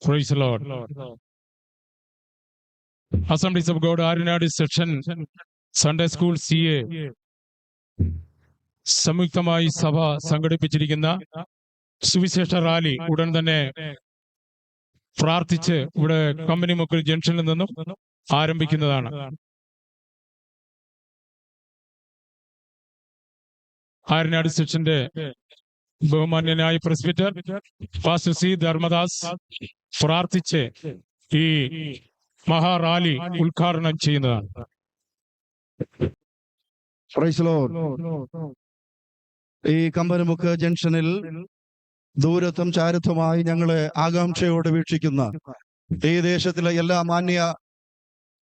Praise the Lord. Assemblies of God Arinadi section Sunday School CA സംയുക്തമായി സഭ സംഘടിപ്പിച്ചിരിക്കുന്ന സുവിശേഷ rally ഉടൻ തന്നെ പ്രാർത്ഥിച്ച് ഇവിടെ കമ്പനി മുക്കിൽ ജംഗ്ഷനിൽ നിന്നും ആരംഭിക്കുന്നതാണ്. ആരനാട് സെക്ഷന്റെ ബഹുമാന്യനായ പ്രസ്ബിറ്റർ പാസ്റ്റർ സി ധർമ്മദാസ് പ്രാർത്ഥിച്ച് ഈ മഹാറാലി ഉദ്ഘാടനം ചെയ്യുന്നതാണ്. ഈ കമ്പനിമുക്ക് ജംഗ്ഷനിൽ ദൂരത്തും ചാരത്തുമായി ഞങ്ങളെ ആകാംക്ഷയോടെ വീക്ഷിക്കുന്ന ഈ ദേശത്തിലെ എല്ലാ മാന്യ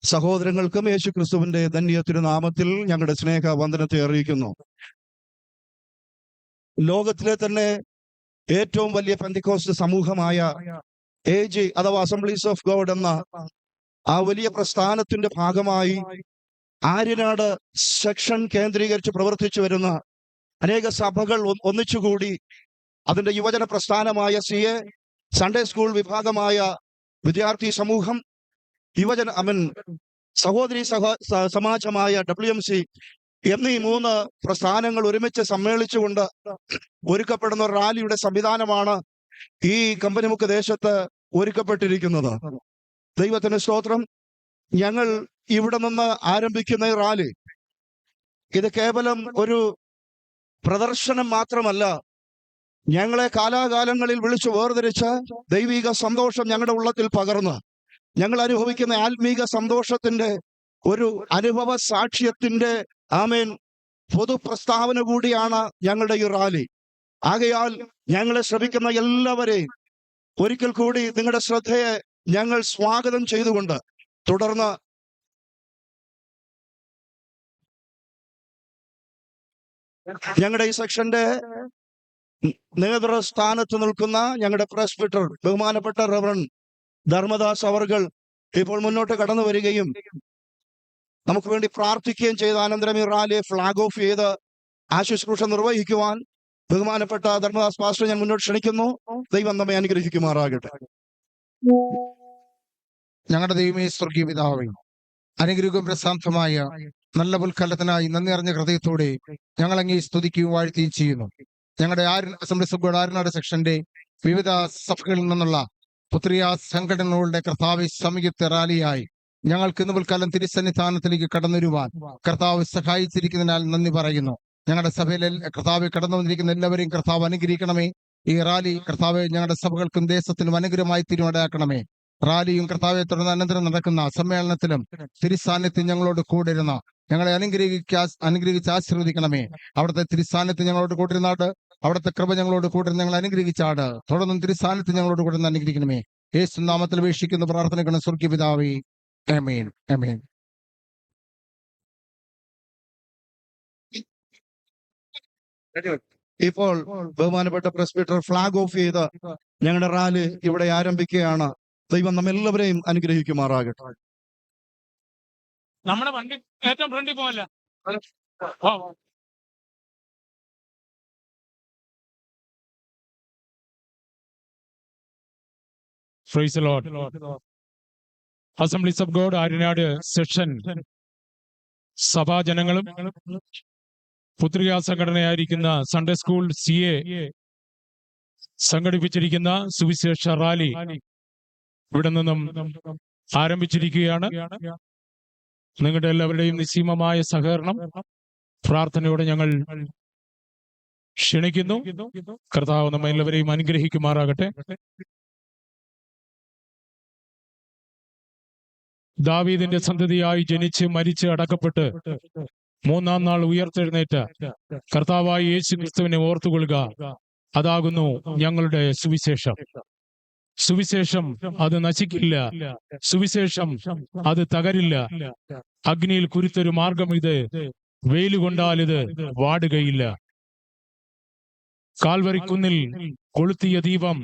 സഹോദരങ്ങൾക്കും യേശു ക്രിസ്തുവിന്റെ ധന്യ തിരുനാമത്തിൽ ഞങ്ങളുടെ സ്നേഹ വന്ദനത്തെ അറിയിക്കുന്നു. ലോകത്തിലെ തന്നെ ഏറ്റവും വലിയ പെന്തക്കോസ്റ്റ് സമൂഹമായ AG അഥവാ അസംബ്ലീസ് ഓഫ് ഗോഡ് എന്ന ആ വലിയ പ്രസ്ഥാനത്തിന്റെ ഭാഗമായി ആര്യനാട് സെക്ഷൻ കേന്ദ്രീകരിച്ച് പ്രവർത്തിച്ചു വരുന്ന അനേക സഭകൾ ഒന്നിച്ചുകൂടി അതിന്റെ യുവജന പ്രസ്ഥാനമായ CA, സൺഡേ സ്കൂൾ വിഭാഗമായ വിദ്യാർത്ഥി സമൂഹം, സഹോദരി സമാജമായ WMC എന്നീ 3 പ്രസ്ഥാനങ്ങൾ ഒരുമിച്ച് സമ്മേളിച്ചുകൊണ്ട് ഒരുക്കപ്പെടുന്ന റാലിയുടെ സംവിധാനമാണ് ഈ കമ്പനിമുക്ക് ദേശത്ത് ഒരുക്കപ്പെട്ടിരിക്കുന്നത്. ദൈവത്തിന് സ്തോത്രം. ഞങ്ങൾ ഇവിടെ നിന്ന് ആരംഭിക്കുന്ന ഈ റാലി ഇത് കേവലം ഒരു പ്രദർശനം മാത്രമല്ല, ഞങ്ങളെ കാലാകാലങ്ങളിൽ വിളിച്ചു വേർതിരിച്ച ദൈവിക സന്തോഷം ഞങ്ങളുടെ ഉള്ളത്തിൽ പകർന്ന് ഞങ്ങൾ അനുഭവിക്കുന്ന ആത്മീക സന്തോഷത്തിന്റെ ഒരു അനുഭവ സാക്ഷ്യത്തിന്റെ പൊതു പ്രസ്താവന കൂടിയാണ് ഞങ്ങളുടെ ഈ റാലി. ആകയാൽ ഞങ്ങളെ ശ്രമിക്കുന്ന എല്ലാവരെയും ഒരിക്കൽ കൂടി നിങ്ങളുടെ ശ്രദ്ധയെ ഞങ്ങൾ സ്വാഗതം ചെയ്തുകൊണ്ട് തുടർന്ന് ഞങ്ങളുടെ ഈ സെക്ഷന്റെ നേതൃസ്ഥാനത്ത് നിൽക്കുന്ന ഞങ്ങളുടെ പ്രസ്ബിറ്റർ ബഹുമാനപ്പെട്ട റവറൻഡ് ധർമ്മദാസ് അവർകൾ ഇപ്പോൾ മുന്നോട്ട് കടന്നു വരികയും നമുക്ക് വേണ്ടി പ്രാർത്ഥിക്കുകയും ചെയ്ത അനന്തരം ഈ റാലിയെ ഫ്ലാഗ് ഓഫ് ചെയ്ത് ആശുശ്രൂഷ നിർവഹിക്കുവാൻ ബഹുമാനപ്പെട്ട ധർമ്മദാസ് പാസ്റ്റർ ഞാൻ മുന്നോട്ട് ക്ഷണിക്കുന്നു. ദൈവം നമ്മെ അനുഗ്രഹിക്കുമാറാകട്ടെ. ഞങ്ങളുടെ ദൈവമേ, സ്വർഗീയ പിതാവേ, അനുഗ്രഹവും പ്രശാന്തമായ നല്ല പുൽക്കാലത്തിനായി നന്ദി അറിഞ്ഞ ഹൃദയത്തോടെ ഞങ്ങൾ അങ്ങേ സ്തുതിക്കുകയും വാഴ്ത്തുകയും ചെയ്യുന്നു. ഞങ്ങളുടെ അസംബ്ലീസ് ഓഫ് ഗോഡ് ആര്യനാട് സെക്ഷന്റെ വിവിധ സഭകളിൽ നിന്നുള്ള പുത്രിയ സംഘടനകളുടെ കർത്താവ് സംയുക്ത റാലിയായി ഞങ്ങൾക്ക് ഇന്ന് പുൽക്കാലം തിരുസന്നിധാനത്തിലേക്ക് കടന്നു വരുവാൻ കർത്താവ് സഹായിച്ചിരിക്കുന്നതിനാൽ നന്ദി പറയുന്നു. ഞങ്ങളുടെ സഭയിലെ കർത്താവ് കടന്നു വന്നിരിക്കുന്ന എല്ലാവരെയും കർത്താവ് അനുഗ്രഹിക്കണമേ. ഈ റാലി കർത്താവ് ഞങ്ങളുടെ സഭകൾക്കും ദേശത്തിനും അനുഗ്രഹമായി തീരുമാനമാക്കണമേ. റാലിയും കർത്താവെ തുടർന്ന് അനന്തരം നടക്കുന്ന സമ്മേളനത്തിലും തിരുസാന്നിധ്യം ഞങ്ങളോട് കൂടിരുന്ന ഞങ്ങളെ അനുഗ്രഹിച്ച് ആശീർവദിക്കണമേ. അവിടുത്തെ തിരുസാന്നിധ്യം ഞങ്ങളോട് കൂടിരുന്നാട്, അവിടുത്തെ കൃപ ഞങ്ങളോട് കൂടിരുന്ന് ഞങ്ങൾ അനുഗ്രഹിച്ചാട്, തുടർന്നും തിരുസാന്നിധ്യം ഞങ്ങളോട് കൂടിരുന്ന് അനുഗ്രഹിക്കണമേ. യേശു നാമത്തിൽ അപേക്ഷിക്കുന്ന പ്രാർത്ഥനകളും സ്വർഗീയ പിതാവേ, ആമേൻ, ആമേൻ. ഇപ്പോൾ ബഹുമാനപ്പെട്ട പ്രസ്ബിറ്റർ ഫ്ലാഗ് ഓഫ് ചെയ്ത് ഞങ്ങളുടെ റാലി ഇവിടെ ആരംഭിക്കുകയാണ്. ദൈവം നമ്മെല്ലാവരെയും അനുഗ്രഹിക്കുമാറാകട്ടെ. നമ്മുടെ വണ്ടി ഏറ്റവും ഫ്രണ്ടിൽ പോകല്ല. Praise the Lord. Assemblies of God Aryanad section സഭാജനങ്ങളും പുത്രികാ സംഘടനയായിരിക്കുന്ന സൺഡേ സ്കൂൾ CA സംഘടിപ്പിച്ചിരിക്കുന്ന സുവിശേഷ റാലി ഇവിടെ നിന്നും ആരംഭിച്ചിരിക്കുകയാണ്. നിങ്ങളുടെ എല്ലാവരുടെയും നിസ്സീമമായ സഹകരണം പ്രാർത്ഥനയോടെ ഞങ്ങൾ ക്ഷണിക്കുന്നു. കർത്താവ് നമ്മെ എല്ലാവരെയും അനുഗ്രഹിക്കുമാറാകട്ടെ. ദാവീദിന്റെ സന്തതിയായി ജനിച്ച് മരിച്ച് അടക്കപ്പെട്ട് 3-ാം നാൾ ഉയർത്തെഴുന്നേറ്റ കർത്താവായ യേശു ക്രിസ്തുവിനെ ഓർത്തുകൊള്ളുക. അതാകുന്നു ഞങ്ങളുടെ സുവിശേഷം. സുവിശേഷം അത് നശിക്കില്ല, സുവിശേഷം അത് തകരില്ല. അഗ്നിയിൽ കുരുത്തൊരു മാർഗം ഇത്, വെയിലുകൊണ്ടാൽ ഇത് വാടുകയില്ല. കാൽവരിക്കുന്നിൽ കൊളുത്തിയ ദീപം,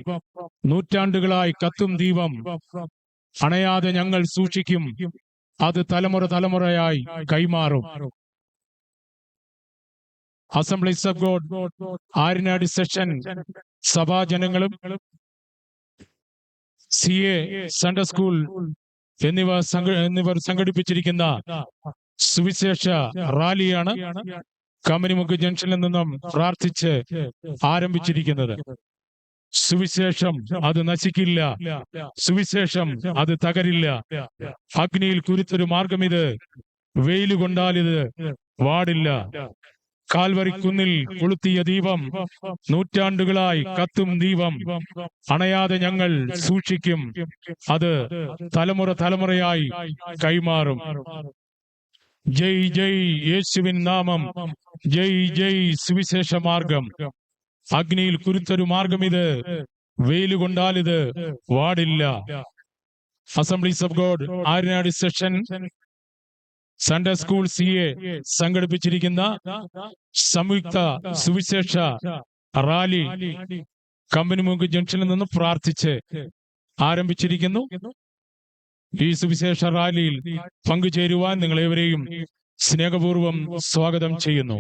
നൂറ്റാണ്ടുകളായി കത്തും ദീപം, അണയാതെ ഞങ്ങൾ സൂക്ഷിക്കും, അത് തലമുറ തലമുറയായി കൈമാറും. Assemblies of God Aryanad section സഭാജനങ്ങളും CA സൺഡേ സ്കൂൾ എന്നിവർ സംഘടിപ്പിച്ചിരിക്കുന്ന സുവിശേഷ റാലിയാണ് കമ്പനിമുക്ക് ജംഗ്ഷനിൽ നിന്നും പ്രാർത്ഥിച്ച് ആരംഭിച്ചിരിക്കുന്നത്. സുവിശേഷം അത് നശിക്കില്ല, സുവിശേഷം അത് തകരില്ല. അഗ്നിയിൽ കുരുത്തൊരു മാർഗം ഇത്, വെയിൽ കൊണ്ടാൽ ഇത് വാടില്ല. കാൽവരി കുന്നിൽ കൊളുത്തിയ ദീപം, നൂറ്റാണ്ടുകളായി കത്തും ദീപം, അണയാതെ ഞങ്ങൾ സൂക്ഷിക്കും, അത് തലമുറയായി കൈമാറും. ജയ് ജയ് യേശുവിൻ നാമം, ജയ് ജയ് സുവിശേഷ മാർഗം. അഗ്നിയിൽ കുരുത്തൊരു മാർഗം ഇത്, വെയിൽ കൊണ്ടാൽ ഇത് വാടില്ല. Assemblies of God Aryanad section Sunday school CA സംഘടിപ്പിച്ചിരിക്കുന്ന സംയുക്ത സുവിശേഷ റാലി കമ്പനിമുക്ക് ജംഗ്ഷനിൽ നിന്ന് പ്രാർത്ഥിച്ച് ആരംഭിച്ചിരിക്കുന്നു. ഈ സുവിശേഷ റാലിയിൽ പങ്കുചേരുവാൻ നിങ്ങളേവരെയും സ്നേഹപൂർവം സ്വാഗതം ചെയ്യുന്നു.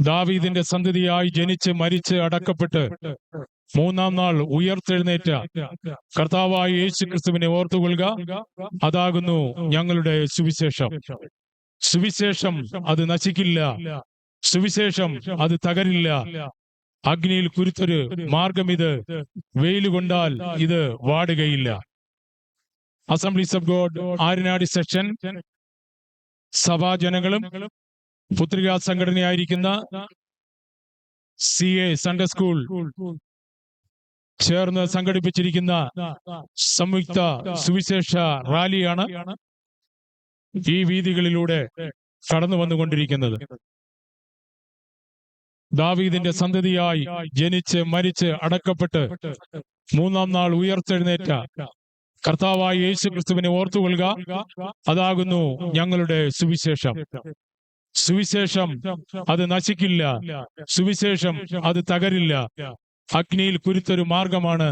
ദാവീദിന്റെ സന്തതിയായി ജനിച്ച് മരിച്ച് അടക്കപ്പെട്ട് മൂന്നാം നാൾ ഉയർത്തെഴുന്നേറ്റ കർത്താവായ യേശു ക്രിസ്തുവിനെ ഓർത്തുകൊള്ളുക, അതാകുന്നു ഞങ്ങളുടെ സുവിശേഷം. സുവിശേഷം അത് നശിക്കില്ല, സുവിശേഷം അത് തകരില്ല. അഗ്നിയിൽ കുരുത്തൊരു മാർഗം ഇത്, വെയിൽ കൊണ്ടാൽ ഇത് വാടുകയില്ല. Assemblies of God Aryanad section സഭാജനങ്ങളും പുത്രികാ സംഘടനയായിരിക്കുന്ന CA സൺഡേ സ്കൂൾ ചേർന്ന് സംഘടിപ്പിച്ചിരിക്കുന്ന സംയുക്ത സുവിശേഷ റാലിയാണ് ഈ വീതികളിലൂടെ കടന്നു വന്നുകൊണ്ടിരിക്കുന്നത്. ദാവീദിന്റെ സന്തതിയായി ജനിച്ച് മരിച്ച് അടക്കപ്പെട്ട് മൂന്നാം നാൾ ഉയർത്തെഴുന്നേറ്റ കർത്താവായ യേശു ക്രിസ്തുവിനെ ഓർത്തുകൊള്ളുക, അതാകുന്നു ഞങ്ങളുടെ സുവിശേഷം. സുവിശേഷം അത് നശിക്കില്ല, സുവിശേഷം അത് തകരില്ല. അഗ്നിയിൽ കുരുത്തൊരു മാർഗമാണ്,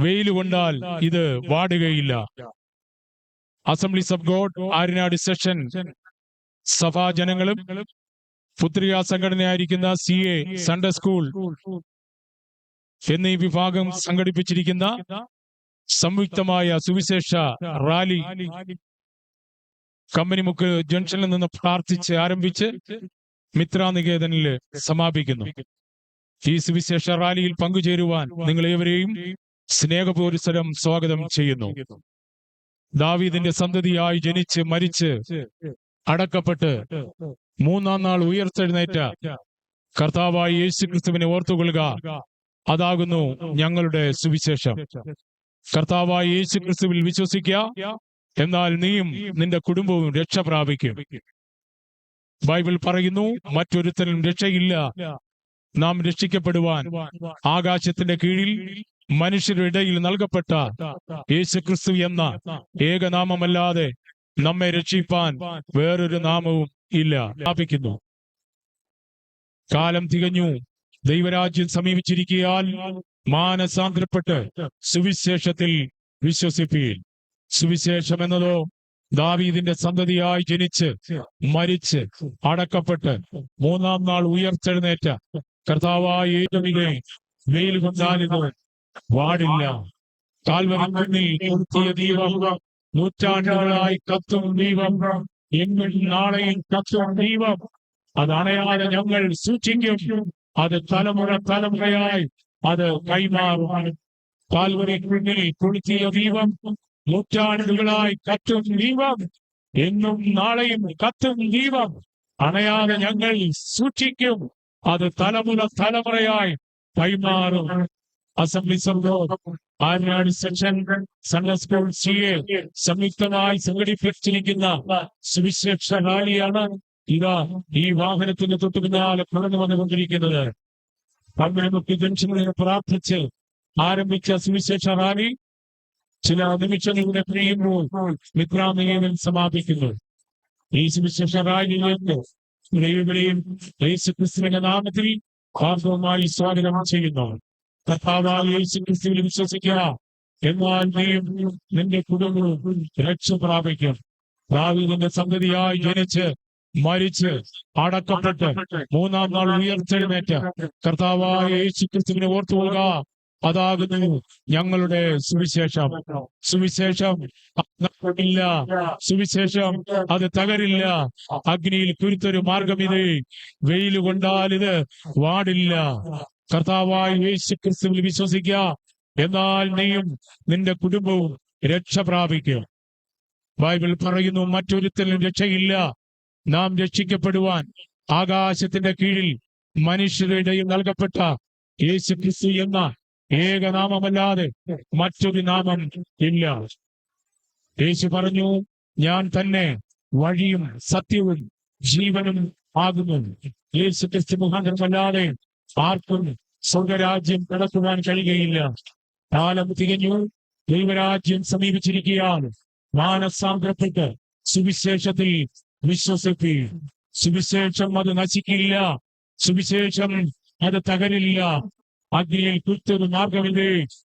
വെയിൽ കൊണ്ടാൽ ഇത് വാടുകയില്ല. Assemblies of God Aryanad section സഭാജനങ്ങളും പുത്രികാ സംഘടനയായിരിക്കുന്ന CA സൺഡേ സ്കൂൾ എന്നീ വിഭാഗം സംഘടിപ്പിച്ചിരിക്കുന്ന സംയുക്തമായ സുവിശേഷ റാലി കമ്പനിമുക്ക് ജംഗ്ഷനിൽ നിന്ന് പ്രാർത്ഥിച്ച് ആരംഭിച്ച് മിത്രാനികേതനിൽ സമാപിക്കുന്നു. ഈ സുവിശേഷ റാലിയിൽ പങ്കുചേരുവാൻ നിങ്ങളേവരെയും സ്നേഹപൂർവ്വം സ്വാഗതം ചെയ്യുന്നു. ദാവീദിന്റെ സന്തതിയായി ജനിച്ച് മരിച്ച് അടക്കപ്പെട്ട് മൂന്നാം നാൾ ഉയർത്തെഴുന്നേറ്റ കർത്താവായ യേശു ക്രിസ്തുവിനെ ഓർത്തുകൊള്ളുക, അതാകുന്നു ഞങ്ങളുടെ സുവിശേഷം. കർത്താവായ യേശു ക്രിസ്തുവിൽ വിശ്വസിക്കുക, എന്നാൽ നീയും നിന്റെ കുടുംബവും രക്ഷ പ്രാപിക്കും. ബൈബിൾ പറയുന്നു, മറ്റൊരുത്തനും രക്ഷയില്ല. നാം രക്ഷിക്കപ്പെടുവാൻ ആകാശത്തിന്റെ കീഴിൽ മനുഷ്യരുടെ ഇടയിൽ നൽകപ്പെട്ട യേശു ക്രിസ്തു എന്ന ഏകനാമമല്ലാതെ നമ്മെ രക്ഷിപ്പാൻ വേറൊരു നാമവും ഇല്ല. സ്ഥാപിക്കുന്നു. കാലം തികഞ്ഞു, ദൈവരാജ്യം സമീപിച്ചിരിക്കയാൽ മാനസാന്തരപ്പെട്ട് സുവിശേഷത്തിൽ വിശ്വസിപ്പീൻ. സുവിശേഷം എന്നതോ ദാവീദിന്റെ സന്തതിയായി ജനിച്ച് മരിച്ച് അടക്കപ്പെട്ട് മൂന്നാം നാൾ ഉയർത്തെഴുന്നേറ്റ കർത്താവായ യേശുവിനെ വെയിൽ കൊണ്ടാലിത് വാടില്ല. കാൽവരി കൊളുത്തിയ ദീപം, നൂറ്റാണ്ടുകളായി കത്തും ദീപം, എങ്ങും നാളെയും കത്തും ദീപം, അത് അണയാതെ ഞങ്ങൾ സൂക്ഷിക്കും, അത് തലമുറയായി അത് കൈമാറും. കാൽവരി കൊളുത്തിയ ദീപം, നൂറ്റാണ്ടുകളായി കത്തും ദീപം, എന്നും നാളെയും കത്തും ദീപം, അണയാതെ ഞങ്ങൾ സൂക്ഷിക്കും, അത് തലമുറയായി കൈമാറും. Assemblies of God Aryanad section Sunday school CA സംയുക്തമായി സംഘടിപ്പിച്ചിരിക്കുന്ന സുവിശേഷ റാലിയാണ് ഇതാ ഈ വാഹനത്തിന് തൊട്ടു പിന്നാലെ കടന്നു വന്നുകൊണ്ടിരിക്കുന്നത്. കമ്പനിമുക്ക് ജംഗ്ഷനിൽ പ്രാർത്ഥിച്ച് ആരംഭിച്ച സുവിശേഷ റാലി ചില നിമിഷങ്ങളുടെ കഴിയുമ്പോൾ മിത്രാനികേതൻ സമാപിക്കുന്നു. ഈ സുവിശേഷ റാലിയിലേക്ക് ദൈവങ്ങളെയും യേശു ക്രിസ്തുവിന്റെ നാമത്തിൽ ഭാഗവുമായി സ്വാഗതം ചെയ്യുന്നു. കർത്താവായ യേശു ക്രിസ്തുവിൽ വിശ്വസിക്കുക, എന്നാൽ നീയും നിന്റെ കുടുംബവും രക്ഷ പ്രാപിക്കും. ദാവീദിന്റെ സന്തതിയായി ജനിച്ച് മരിച്ച് അടക്കപ്പെട്ട് മൂന്നാം നാൾ ഉയർത്തെഴുന്നേറ്റ കർത്താവായ യേശു ക്രിസ്തുവിനെ ഓർത്തുകൊള്ളുക, അതാകുന്നു ഞങ്ങളുടെ സുവിശേഷം. സുവിശേഷം ഇല്ല, സുവിശേഷം അത് തകരില്ല. അഗ്നിയിൽ കുരുത്തൊരു മാർഗം ഇത്, വെയിൽ കൊണ്ടാൽ ഇത് വാടില്ല. കർത്താവായ യേശു ക്രിസ്തുവിൽ വിശ്വസിക്കുക, എന്നാൽ നീയും നിന്റെ കുടുംബവും രക്ഷ പ്രാപിക്കും. ബൈബിൾ പറയുന്നു, മറ്റൊരുത്തരും രക്ഷയില്ല. നാം രക്ഷിക്കപ്പെടുവാൻ ആകാശത്തിന്റെ കീഴിൽ മനുഷ്യരുടെ ഇടയിൽ നൽകപ്പെട്ട യേശു ക്രിസ്തു എന്ന ഏകനാമമല്ലാതെ മറ്റൊരു നാമം ഇല്ല. യേശു പറഞ്ഞു, ഞാൻ തന്നെ വഴിയും സത്യവും ജീവനും ആകുന്നു. യേശു ക്രിസ്തു മുഖാന്തരമല്ലാതെ ആർക്കും സ്വർഗരാജ്യം കടക്കുവാൻ കഴിയുകയില്ല. കാലം തികഞ്ഞു, ദൈവരാജ്യം സമീപിച്ചിരിക്കുകയാണ്. മാനസാന്തരപ്പെട്ട് സുവിശേഷത്തിൽ വിശ്വസിപ്പീൻ. സുവിശേഷം അത് നശിക്കില്ല, സുവിശേഷം അത് തകരില്ല. അഗ്നിയിൽ കുത്തൊരു മാർഗമിത്,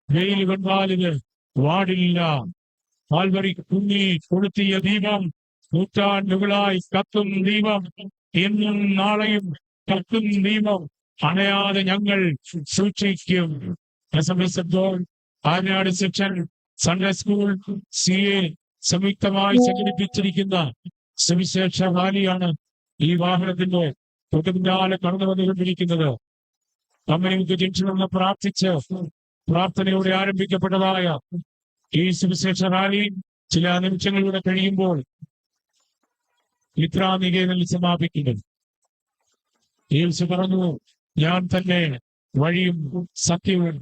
വെയിൽ കൊണ്ടാൽ ഇത് വാടില്ല. കാൽവരി കുന്നിൽ കൊളുത്തിയ ദീപം, നൂറ്റാണ്ടുകളായി കത്തും ദീപം, എന്നും നാളെയും കത്തും ദീപം, അണയാതെ ഞങ്ങൾ സൂക്ഷിക്കും. Aryad section Sunday school CA സംയുക്തമായി സംഘടിപ്പിച്ചിരിക്കുന്ന സുവിശേഷ റാലിയാണ് ഈ വാഹനത്തിന്റെ പിന്നാലെ കടന്നു വന്നുകൊണ്ടിരിക്കുന്നത്. കമ്പനിക്ക് ജംഗ്ഷൻ എന്ന് പ്രാർത്ഥിച്ച് പ്രാർത്ഥനയോടെ ആരംഭിക്കപ്പെട്ടതായ ഈ സുവിശേഷ റാലി ചില നിമിഷങ്ങളിലൂടെ കഴിയുമ്പോൾ മിത്രാനികേതനിൽ സമാപിക്കുന്നു. യേശു പറഞ്ഞു, ഞാൻ തന്നെ വഴിയും സത്യവും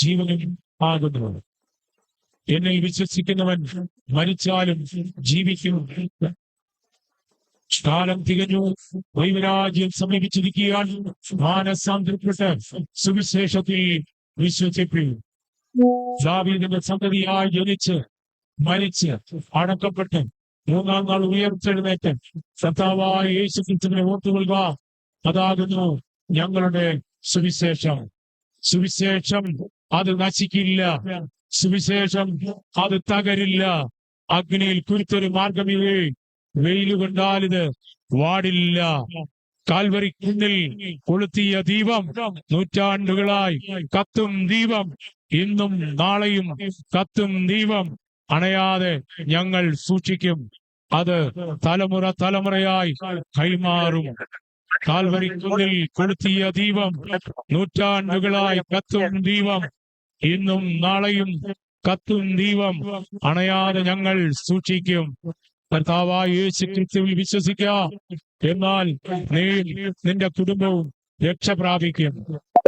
ജീവനും ആകുന്നു. എന്നിൽ വിശ്വസിക്കുന്നവൻ മരിച്ചാലും ജീവിക്കും. കാലം തികഞ്ഞു, ദൈവരാജ്യം സമീപിച്ചിരിക്കുകയാൽ മാനസാന്തരപ്പെട്ട് സുവിശേഷത്തിൽ വിശ്വസിപ്പിൻ. ദാവീദിന്റെ സന്തതിയായി ജനിച്ച് മരിച്ച് അടക്കപ്പെട്ട് മൂന്നാം നാൾ ഉയർത്തെഴുന്നേറ്റ് കർത്താവായ യേശു ക്രിസ്തുവിനെ ഓർത്തുകൊള്ളുക. അതാകുന്നു ഞങ്ങളുടെ സുവിശേഷം. സുവിശേഷം അത് നശിക്കില്ല, സുവിശേഷം അത് തകരില്ല. അഗ്നിയിൽ കുരുത്തൊരു മാർഗമില്ലേ, വെയിൽ കൊണ്ടാൽ ഇത് വാടില്ല. കാൽവരി കുന്നിൽ കൊളുത്തിയ ദീപം, നൂറ്റാണ്ടുകളായി കത്തും ദീപം, ഇന്നും നാളെയും കത്തും ദീപം, അണയാതെ ഞങ്ങൾ സൂക്ഷിക്കും. അത് തലമുറ തലമുറയായി കൈമാറും. കാൽവരി കുന്നിൽ കൊളുത്തിയ ദീപം, നൂറ്റാണ്ടുകളായി കത്തും ദീപം, ഇന്നും നാളെയും കത്തും ദീപം, അണയാതെ ഞങ്ങൾ സൂക്ഷിക്കും. കർത്താവായ യേശു ക്രിസ്തുവിൽ വിശ്വസിക്കുക, എന്നാൽ നീ നിന്റെ കുടുംബവും രക്ഷ പ്രാപിക്കും.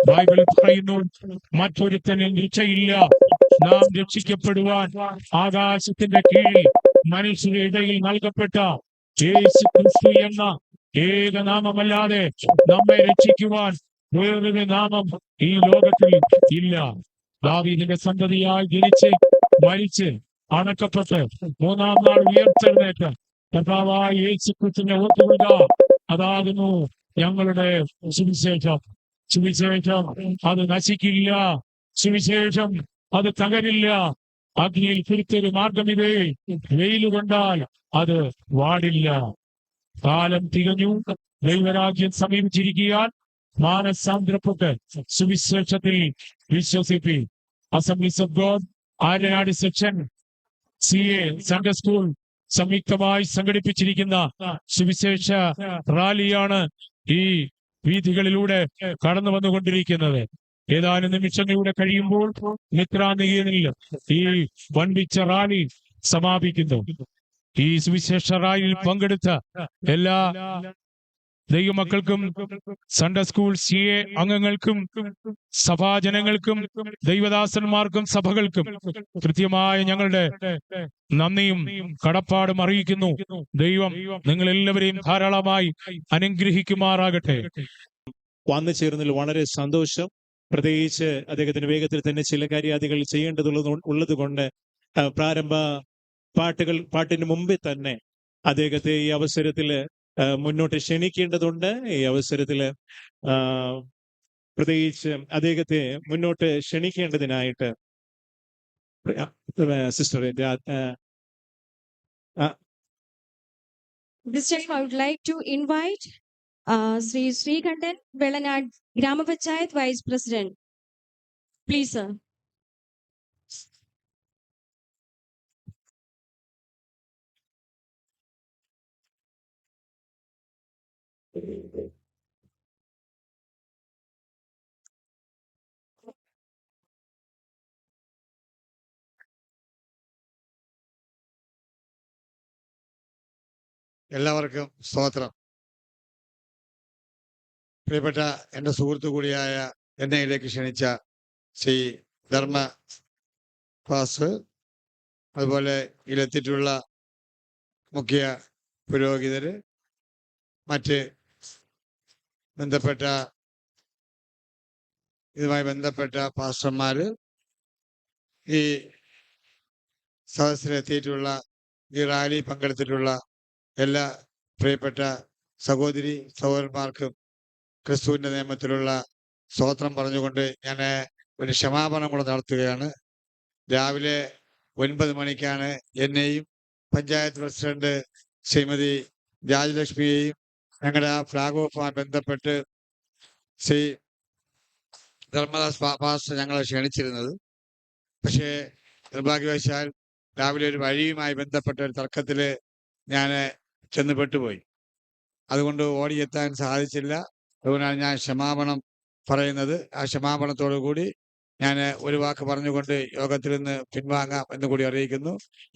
ബൈബിൾ പറയുന്നു, മറ്റൊരുത്തനും രക്ഷയില്ല. നാം രക്ഷിക്കപ്പെടുവാൻ ആകാശത്തിന്റെ കീഴിൽ മനുഷ്യരുടെ ഇടയിൽ നൽകപ്പെട്ട യേശു ക്രിസ്തു എന്ന ഏകനാമമല്ലാതെ നമ്മെ രക്ഷിക്കുവാൻ വേറൊരു നാമം ഈ ലോകത്തിൽ ഇല്ല. ദാവീദിന്റെ സന്തതിയായി ജനിച്ച് മരിച്ച് അടക്കപ്പെട്ട് മൂന്നാം നാൾ ഉയർത്തെഴുന്നേറ്റ് കർത്താവായ യേശു ക്രിസ്തുവിനെ ഓർത്തുകൊള്ളുക. അതാകുന്നു ഞങ്ങളുടെ സുവിശേഷം. സുവിശേഷം അത് നശിക്കില്ല, സുവിശേഷം അത് തകരില്ല. അഗ്നിയിൽ കുരുത്തൊരു മാർഗമിതേ, വെയിൽ കൊണ്ടാൽ അത് വാടില്ല. കാലം തികഞ്ഞു, ദൈവരാജ്യം സമീപിച്ചിരിക്കാൻ മാനസാന്തരപ്പെട്ട് സുവിശേഷത്തിൽ വിശ്വസിപ്പി. Assemblies of God Aryanad section CA Sunday school സംയുക്തമായി സംഘടിപ്പിച്ചിരിക്കുന്ന സുവിശേഷ റാലിയാണ് ഈ വീഥികളിലൂടെ കടന്നു വന്നുകൊണ്ടിരിക്കുന്നത്. ഏതാനും നിമിഷങ്ങളിലൂടെ കഴിയുമ്പോൾ മിത്രാനികേതനിൽ ഈ വൻപിച്ച റാലി സമാപിക്കുന്നു. ഈ സുവിശേഷ റാലിയിൽ പങ്കെടുത്ത എല്ലാ ദൈവമക്കൾക്കും സൺഡേ സ്കൂൾ CA അംഗങ്ങൾക്കും സഭാജനങ്ങൾക്കും ദൈവദാസന്മാർക്കും സഭകൾക്കും കൃത്യമായ ഞങ്ങളുടെ നന്ദിയും കടപ്പാടും അറിയിക്കുന്നു. ദൈവം നിങ്ങൾ എല്ലാവരെയും ധാരാളമായി അനുഗ്രഹിക്കുമാറാകട്ടെ. വന്നു ചേർന്നതിൽ വളരെ സന്തോഷം. പ്രത്യേകിച്ച് അദ്ദേഹത്തിന് വേഗത്തിൽ തന്നെ ചില കാര്യാദികൾ ചെയ്യേണ്ടതുള്ളത് കൊണ്ട് പ്രാരംഭ പാട്ടിന് മുമ്പേ തന്നെ അദ്ദേഹത്തെ ഈ അവസരത്തില് മുന്നോട്ട് ക്ഷണിക്കേണ്ടതുണ്ട്. ഈ അവസരത്തില് പ്രത്യേകിച്ച് അദ്ദേഹത്തെ മുന്നോട്ട് ക്ഷണിക്കേണ്ടതിനായിട്ട് sister This time I would like to invite Sri Srikandan, Velanad Grama Panchayat Vice President. Please, sir. എല്ലാവർക്കും സ്തോത്രം. പ്രിയപ്പെട്ട എൻ്റെ സുഹൃത്തു കൂടിയായ എന്നെ ഇതിലേക്ക് ക്ഷണിച്ച ശ്രീ ധർമ്മ പാസ്, അതുപോലെ ഇതിലെത്തിയിട്ടുള്ള മുഖ്യ പുരോഹിതര്, മറ്റ് ബന്ധപ്പെട്ട ഇതുമായി ബന്ധപ്പെട്ട പാസ്റ്റർമാര്, ഈ സദസ്സിലെത്തിയിട്ടുള്ള ഈ റാലി പങ്കെടുത്തിട്ടുള്ള എല്ലാ പ്രിയപ്പെട്ട സഹോദരി സഹോദരന്മാർക്കും ക്രിസ്തുവിന്റെ നിയമത്തിലുള്ള സ്തോത്രം പറഞ്ഞുകൊണ്ട് ഞാൻ ഒരു ക്ഷമാപണം കൂടെ നടത്തുകയാണ്. രാവിലെ 9 മണിക്കാണ് എന്നെയും പഞ്ചായത്ത് പ്രസിഡന്റ് ശ്രീമതി രാജലക്ഷ്മിയെയും ഞങ്ങളുടെ ആ ഫ്ലാഗ് ഓഫുമായി ബന്ധപ്പെട്ട് ശ്രീ ധർമ്മദാസ് പാസ്റ്റർ ഞങ്ങളെ ക്ഷണിച്ചിരുന്നത്. പക്ഷേ നിർഭാഗ്യവശാൽ രാവിലെ ഒരു വഴിയുമായി ബന്ധപ്പെട്ട ഒരു തർക്കത്തില് ഞാൻ ചെന്ന് പെട്ടുപോയി. അതുകൊണ്ട് ഓടിയെത്താൻ സാധിച്ചില്ല. അതുകൊണ്ടാണ് ഞാൻ ക്ഷമാപണം പറയുന്നത്. ആ ക്ഷമാപണത്തോടു കൂടി ഞാൻ ഒരു വാക്ക് പറഞ്ഞുകൊണ്ട് യോഗത്തിൽ നിന്ന് പിൻവാങ്ങാം എന്ന് കൂടി അറിയിക്കുന്നു.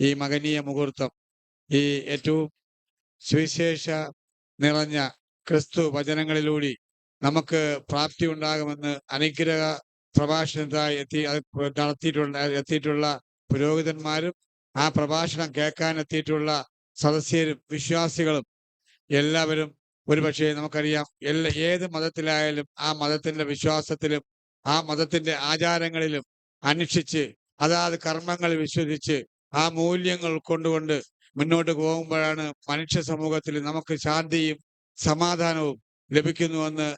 ഈ മഹനീയ മുഹൂർത്തം, ഈ ഏറ്റവും സുവിശേഷ നിറഞ്ഞ ക്രിസ്തു വചനങ്ങളിലൂടെ നമുക്ക് പ്രാപ്തി ഉണ്ടാകുമെന്ന് അനുഗ്രഹ പ്രഭാഷണത്തായി എത്തിയിട്ടുള്ള പുരോഹിതന്മാരും ആ പ്രഭാഷണം കേൾക്കാൻ എത്തിയിട്ടുള്ള സദസ്യരും വിശ്വാസികളും എല്ലാവരും ഒരുപക്ഷെ നമുക്കറിയാം, ഏത് മതത്തിലായാലും ആ മതത്തിന്റെ വിശ്വാസത്തിലും ആ മതത്തിന്റെ ആചാരങ്ങളിലും അനുഷ്ഠിച്ച് അതാത് കർമ്മങ്ങൾ വിശ്വസിച്ച് ആ മൂല്യങ്ങൾ ഉൾക്കൊണ്ടുകൊണ്ട് മുന്നോട്ട് പോകുമ്പോഴാണ് മനുഷ്യ സമൂഹത്തിൽ നമുക്ക് ശാന്തിയും സമാധാനവും ലഭിക്കുന്നുവെന്ന്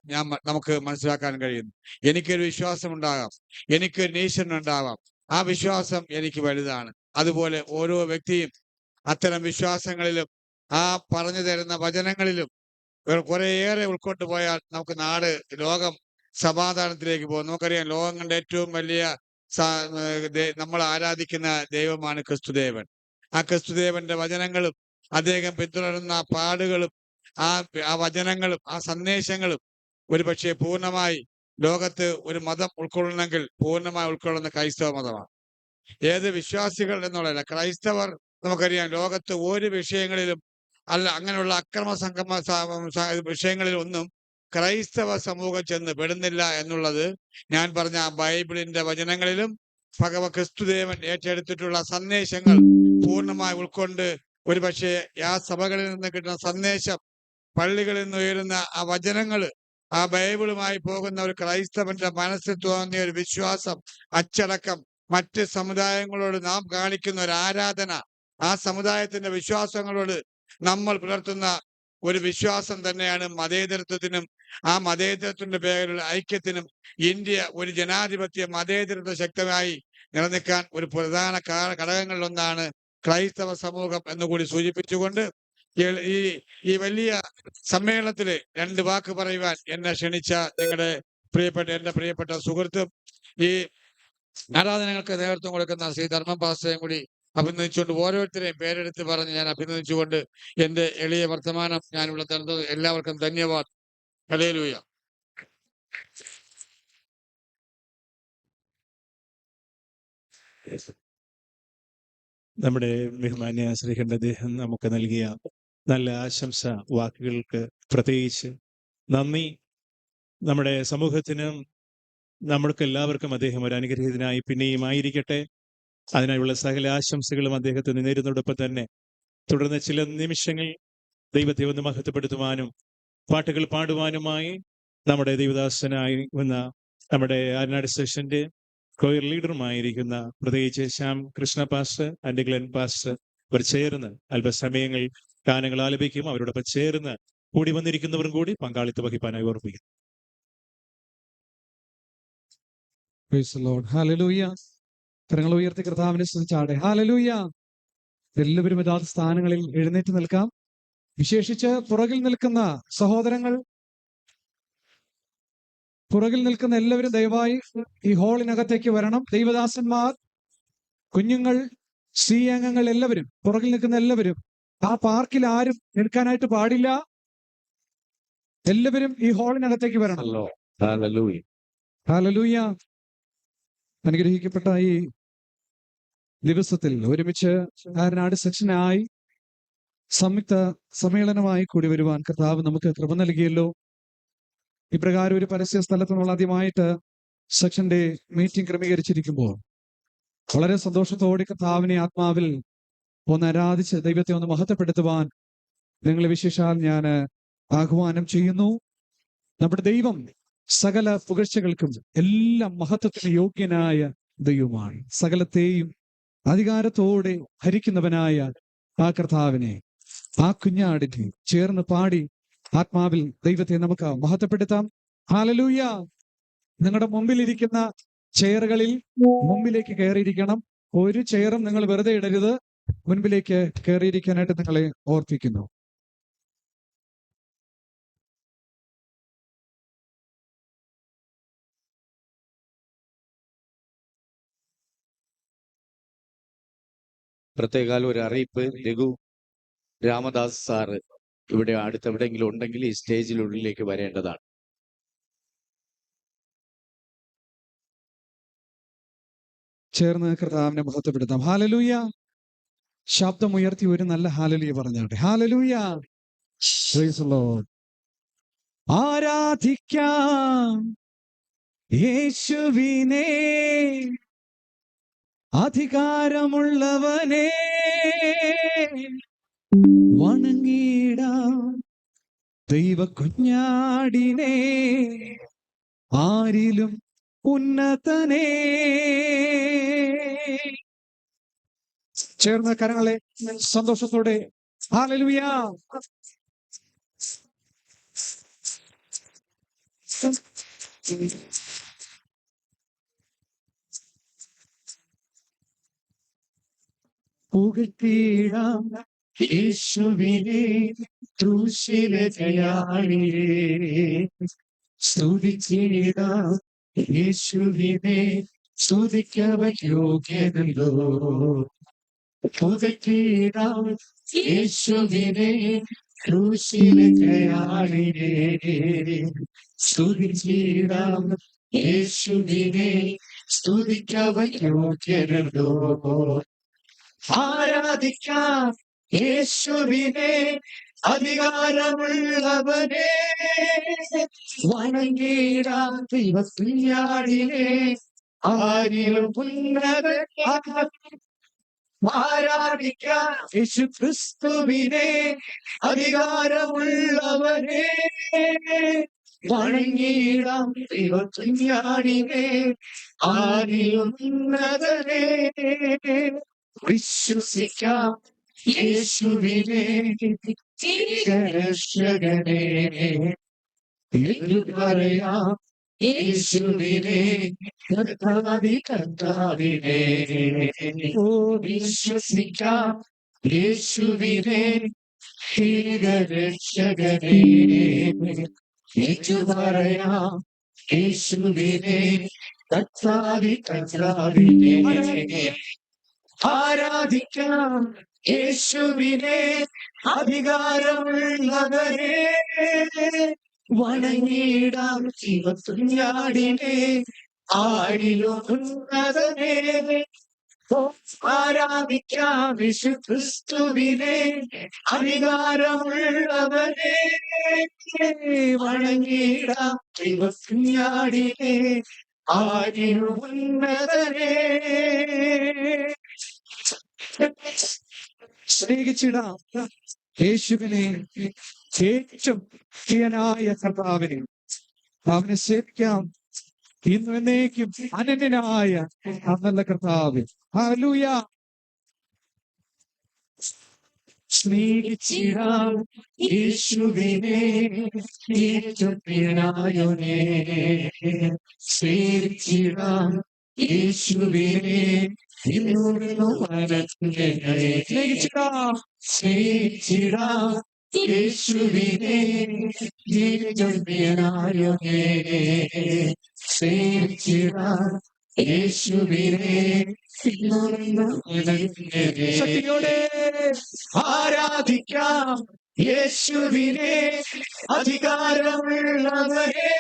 നമുക്ക് മനസ്സിലാക്കാൻ കഴിയുന്നു. എനിക്കൊരു വിശ്വാസം ഉണ്ടാകാം, എനിക്കൊരു ഈശ്വരൻ ഉണ്ടാവാം, ആ വിശ്വാസം എനിക്ക് വലുതാണ്. അതുപോലെ ഓരോ വ്യക്തിയും അത്തരം വിശ്വാസങ്ങളിലും ആ പറഞ്ഞു തരുന്ന വചനങ്ങളിലും കുറേയേറെ ഉൾക്കൊണ്ടു പോയാൽ നമുക്ക് ലോകം സമാധാനത്തിലേക്ക് പോകും. നമുക്കറിയാം, ലോകം കണ്ട ഏറ്റവും വലിയ നമ്മൾ ആരാധിക്കുന്ന ദൈവമാണ് ക്രിസ്തുദേവൻ. ആ ക്രിസ്തുദേവന്റെ വചനങ്ങളും അദ്ദേഹം പിന്തുടരുന്ന പാടുകളും ആ വചനങ്ങളും ആ സന്ദേശങ്ങളും ഒരുപക്ഷെ പൂർണ്ണമായി ലോകത്ത് ഒരു മതം ഉൾക്കൊള്ളണമെങ്കിൽ പൂർണ്ണമായി ഉൾക്കൊള്ളുന്ന ക്രൈസ്തവ മതമാണ്. ഏത് വിശ്വാസികൾ എന്നുള്ളതല്ല, ക്രൈസ്തവർ നമുക്കറിയാം ലോകത്ത് ഒരു വിഷയങ്ങളിലും അങ്ങനെയുള്ള അക്രമ വിഷയങ്ങളിലൊന്നും ക്രൈസ്തവ സമൂഹം ചെന്ന് പെടുന്നില്ല എന്നുള്ളത് ഞാൻ പറഞ്ഞ ആ ബൈബിളിന്റെ വചനങ്ങളിലും ക്രിസ്തുദേവൻ ഏറ്റെടുത്തിട്ടുള്ള സന്ദേശങ്ങൾ പൂർണ്ണമായി ഉൾക്കൊണ്ട് ഒരുപക്ഷെ ആ സഭകളിൽ നിന്ന് കിട്ടുന്ന സന്ദേശം, പള്ളികളിൽ നിന്ന് ഉയരുന്ന ആ വചനങ്ങൾ, ആ ബൈബിളുമായി പോകുന്ന ഒരു ക്രൈസ്തവന്റെ മനസ്സിൽ തോന്നിയ ഒരു വിശ്വാസം, അച്ചടക്കം, മറ്റ് സമുദായങ്ങളോട് നാം കാണിക്കുന്ന ഒരു ആരാധന, ആ സമുദായത്തിന്റെ വിശ്വാസങ്ങളോട് നമ്മൾ പുലർത്തുന്ന ഒരു വിശ്വാസം തന്നെയാണ് മതേതരത്വത്തിനും ആ മതേതരത്വത്തിന്റെ പേരിലുള്ള ഐക്യത്തിനും ഇന്ത്യ ഒരു ജനാധിപത്യ മതേതരത്വ ശക്തമായി നിലനിൽക്കാൻ ഒരു പ്രധാന ഘടകങ്ങളിലൊന്നാണ് ക്രൈസ്തവ സമൂഹം എന്നുകൂടി സൂചിപ്പിച്ചുകൊണ്ട് ഈ വലിയ സമ്മേളനത്തില് 2 വാക്ക് പറയുവാൻ എന്നെ ക്ഷണിച്ച എന്റെ പ്രിയപ്പെട്ട സുഹൃത്തും ഈ ആരാധനകൾക്ക് നേതൃത്വം കൊടുക്കുന്ന ശ്രീ ധർമ്മ പാസ്റ്ററേയും കൂടി അഭിനന്ദിച്ചുകൊണ്ട് ഓരോരുത്തരെയും പേരെടുത്ത് പറഞ്ഞ് ഞാൻ അഭിനന്ദിച്ചുകൊണ്ട് എന്റെ എളിയ വർത്തമാനം ഞാൻ ഇവിടെ തരുന്നത്. എല്ലാവർക്കും ധന്യവാദം. ഹല്ലേലൂയ. നമ്മുടെ ബഹുമാന്യ ശ്രീകണ്ഠ അദ്ദേഹം നമുക്ക് നൽകിയ നല്ല ആശംസ വാക്കുകൾക്ക് പ്രത്യേകിച്ച് നന്ദി. നമ്മുടെ സമൂഹത്തിനും നമ്മൾക്ക് എല്ലാവർക്കും അദ്ദേഹം ഒരു അനുഗ്രഹീതനായി പിന്നെയും ആയിരിക്കട്ടെ. അതിനായുള്ള സകല ആശംസകളും അദ്ദേഹത്തിന് നേരുന്നതോടൊപ്പം തന്നെ തുടർന്ന് ചില നിമിഷങ്ങൾ ദൈവത്തെ ഒന്ന് മഹത്വപ്പെടുത്തുവാനും പാട്ടുകൾ പാടുവാനുമായി നമ്മുടെ ദൈവദാസനായി വന്ന നമ്മുടെ ആരനാട് സെക്ഷന്റെ കൊയർ ലീഡറുമായിരിക്കുന്ന പ്രത്യേകിച്ച് Shyam Krishna pastor, and Glenn pastor ഇവർ ചേർന്ന് അല്പസമയങ്ങൾ ഗാനങ്ങൾ ആലപിക്കും. അവരോടൊപ്പം ചേർന്ന് കൂടി വന്നിരിക്കുന്നവരും കൂടി പങ്കാളിത്തം വഹിപ്പാനായി ഓർപ്പിക്കും. കരങ്ങൾ ഉയർത്തി കർത്താവിനെ സ്തുതിച്ചാട്ടെ. ഹല്ലേലൂയ. എല്ലാവരും യഥാർത്ഥ സ്ഥാനങ്ങളിൽ എഴുന്നേറ്റ് നിൽക്കാം. വിശേഷിച്ച് പുറകിൽ നിൽക്കുന്ന സഹോദരങ്ങൾ പുറകിൽ നിൽക്കുന്ന എല്ലാവരും ദയവായി ഈ ഹാളിനകത്തേക്ക് വരണം. ദൈവദാസന്മാർ, കുഞ്ഞുങ്ങൾ, സി അംഗങ്ങൾ എല്ലാവരും, പുറകിൽ നിൽക്കുന്ന എല്ലാവരും, ആ പാർക്കിൽ ആരും നിൽക്കാനായിട്ട് പാടില്ല. എല്ലാവരും ഈ ഹാളിനകത്തേക്ക് വരണം. ഹല്ലേലൂയ. അനുഗ്രഹിക്കപ്പെട്ട ഈ ദിവസത്തിൽ ഒരുമിച്ച് ആരനാട് സെക്ഷനായി സംയുക്ത സമ്മേളനമായി കൂടി വരുവാൻ കർത്താവ് നമുക്ക് കൃപ നൽകിയല്ലോ. ഇപ്രകാരം ഒരു പരസ്യ സ്ഥലത്ത് നമ്മൾ ആദ്യമായിട്ട് സെക്ഷന്റെ മീറ്റിംഗ് ക്രമീകരിച്ചിരിക്കുമ്പോൾ വളരെ സന്തോഷത്തോടെ കർത്താവിനെ ആത്മാവിൽ ഒന്ന് ആരാധിച്ച് ദൈവത്തെ ഒന്ന് മഹത്വപ്പെടുത്തുവാൻ നിങ്ങളെ വിശേഷാൽ ഞാൻ ആഹ്വാനം ചെയ്യുന്നു. നമ്മുടെ ദൈവം സകല പുകഴ്ചകൾക്കും എല്ലാം മഹത്വത്തിന് യോഗ്യനായ ദൈവമാണ്. സകലത്തെയും അധികാരത്തോടെ ഭരിക്കുന്നവനായ ആ കർത്താവിനെ, ആ കുഞ്ഞാടിനെ ചേർന്ന് പാടി ആത്മാവിൽ ദൈവത്തെ നമുക്ക് മഹത്വപ്പെടുത്താം. ഹല്ലേലൂയ. നിങ്ങളുടെ മുമ്പിലിരിക്കുന്ന ചെയറുകളിൽ മുമ്പിലേക്ക് കയറിയിരിക്കണം. ഒരു ചെയറും നിങ്ങൾ വെറുതെ ഇടരുത്. മുൻപിലേക്ക് കയറിയിരിക്കാനായിട്ട് നിങ്ങളെ ഓർപ്പിക്കുന്നു. പ്രത്യേകാല ഒരു അറിയിപ്പ്. രഘു രാമദാസ് സാറ് ഇവിടെ അടുത്തെവിടെയെങ്കിലും ഉണ്ടെങ്കിൽ ഈ സ്റ്റേജിനുള്ളിലേക്ക് വരേണ്ടതാണ്. ചേർന്ന് കർത്താവിനെ മഹത്വപ്പെടുത്താം. ഹല്ലേലൂയ. ശബ്ദമുയർത്തി ഒരു നല്ല ഹല്ലേലൂയ പറഞ്ഞാട്ടെ. ഹല്ലേലൂയ. Price the Lord. ആരാധിക്കാം യേശുവിനെ, അധികാരമുള്ളവനെ, വണങ്ങിടാം ദൈവ കുഞ്ഞാടിനെ, ആരിലും ഉന്നതനെ. ചേർന്ന കരങ്ങളെ സന്തോഷത്തോടെ ഹല്ലേലൂയ. പുകഴ്ത്തിടാം യേശുവിനെ, ക്രൂശിലെ ജയാളിയെ. സ്തുതിച്ചിടാം യേശുവിനെ, സ്തുതിക്കവൻ യോഗ്യനല്ലോ. പുകഴ്ത്തിടാം യേശുവിനെ, ക്രൂശിലെ ജയാളിയെ. സ്തുതിച്ചിടാം യേശുവിനെ, സ്തുതിക്കവൻ യോഗ്യനല്ലോ. ആരാധിക്കാം യേശുവിനെ, അധികാരമുള്ളവനെ, വണങ്ങിടാം ദൈവകുഞ്ഞാടിനെ, ആരിലും ഉന്നതനെ. ആരാധിക്കാം യേശു ക്രിസ്തുവിനെ, അധികാരമുള്ളവനെ, വണങ്ങിടാം ദൈവകുഞ്ഞാടിനെ, ആരിലും ഉന്നതനെ. വിശ്വസിക്കാം യേശുവിനെ, രക്ഷകനെ, എന്ന് പറയാം യേശുവിനെ, കർത്താവിനെ. ഓ വിശ്വസിക്കാം യേശുവിനെ, രക്ഷകനെ, എന്ന് പറയാം യേശുവിനെ, കർത്താവിനെ. ആരാധിക്കാം യേശുവിനെ, അധികാരമുള്ളവരെ, വണങ്ങിടാം ദൈവകുഞ്ഞാടിനെ, ആരിലും ഉന്നതനെ. ആരാധിക്കാം യേശു ക്രിസ്തുവിനെ, അധികാരമുള്ളവരെ, വണങ്ങിടാം ദൈവകുഞ്ഞാടിനെ, ആരിലും ഉന്നതനെ. സ്നേഹിച്ചിടാം യേശുവിനെ, ഏറ്റവും പ്രിയനായ കർത്താവിനെ. അവനെ സേവിക്കാം ഇന്നും എന്നേക്കും അനന്യനായ ആ നല്ല കർത്താവ്. ഹല്ലേലൂയ. സ്നേഹിച്ചിടാം യേശുവിനെ, ഏറ്റവും പ്രിയനായവനെ. സ്നേഹിച്ചിടാം യേശുവിനെ, സ്നേഹിച്ചിടാം യേശുവിനെ ജീവജന്യനായകേ സേവിച്ചിടാൻ യേശുവിനെ ശക്തിയോടെ ആരാധിക്കാം യേശുവിനെ അധികാരമുള്ളവരെ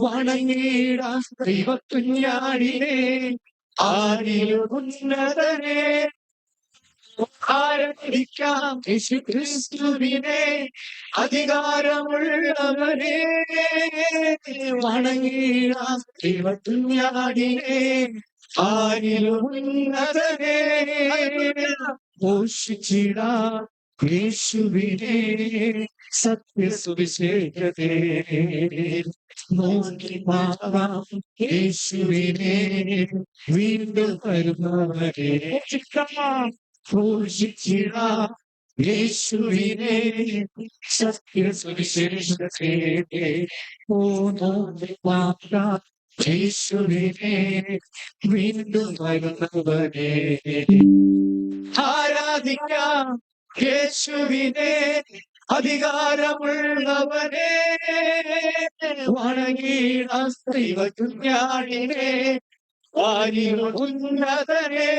വണങ്ങിടാം ദൈവക്കുഞ്ഞാടിനെ ആരിലും ഉന്നതനെ ആരാധിക്കാം യേശു ക്രിസ്തുവിനെ അധികാരമുള്ളവരെ വണങ്ങിടാം ദൈവക്കുഞ്ഞാടിനെ ആരിലും ഉന്നതനെ ഘോഷിച്ചിടാം യേശുവിനെ സത്യസുവിശേഷത്തെ നോക്കി പാടാം യേശുവിനെ വീണ്ടും വരുന്നവരെ ഘോഷിച്ചിടാം യേശുവിനെ സത്യസുവിശേഷത്തെ നോക്കി പാടാം യേശുവിനെ വീണ്ടും വരുന്നവരെ ആരാധിക്കാം യേശുവിനെ അധികാരമുള്ളവരെ വണങ്ങിടാം ദൈവകുഞ്ഞാടിനെ ആരിലും ഉന്നതനെ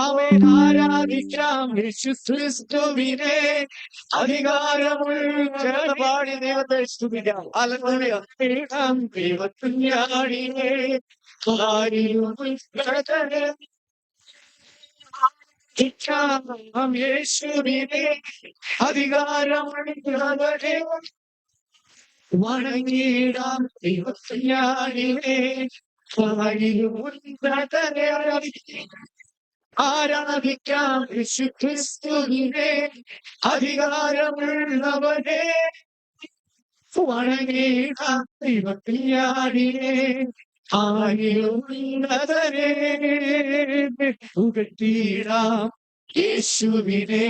അവൻ ആരാധിക്കാം യേശു ക്രിസ്തുവിനെ അധികാരമുള്ള പാടി ദൈവത്തെ സ്തുതിക്കാം ദൈവകുഞ്ഞാടിനെ ആരിലും ഉന്നതനെ യേശുവിനെ അധികാരമുള്ളവരെ വണങ്ങിടാം ദൈവകുഞ്ഞാടിനെ ആരാധിക്കാം യേശു ക്രിസ്തുവിനെ അധികാരമുള്ളവരെ വണങ്ങിടാം ദൈവകുഞ്ഞാടിനെ ആരിലും ഉന്നതനെ പുകഴ്ത്തിടാം യേശുവിനെ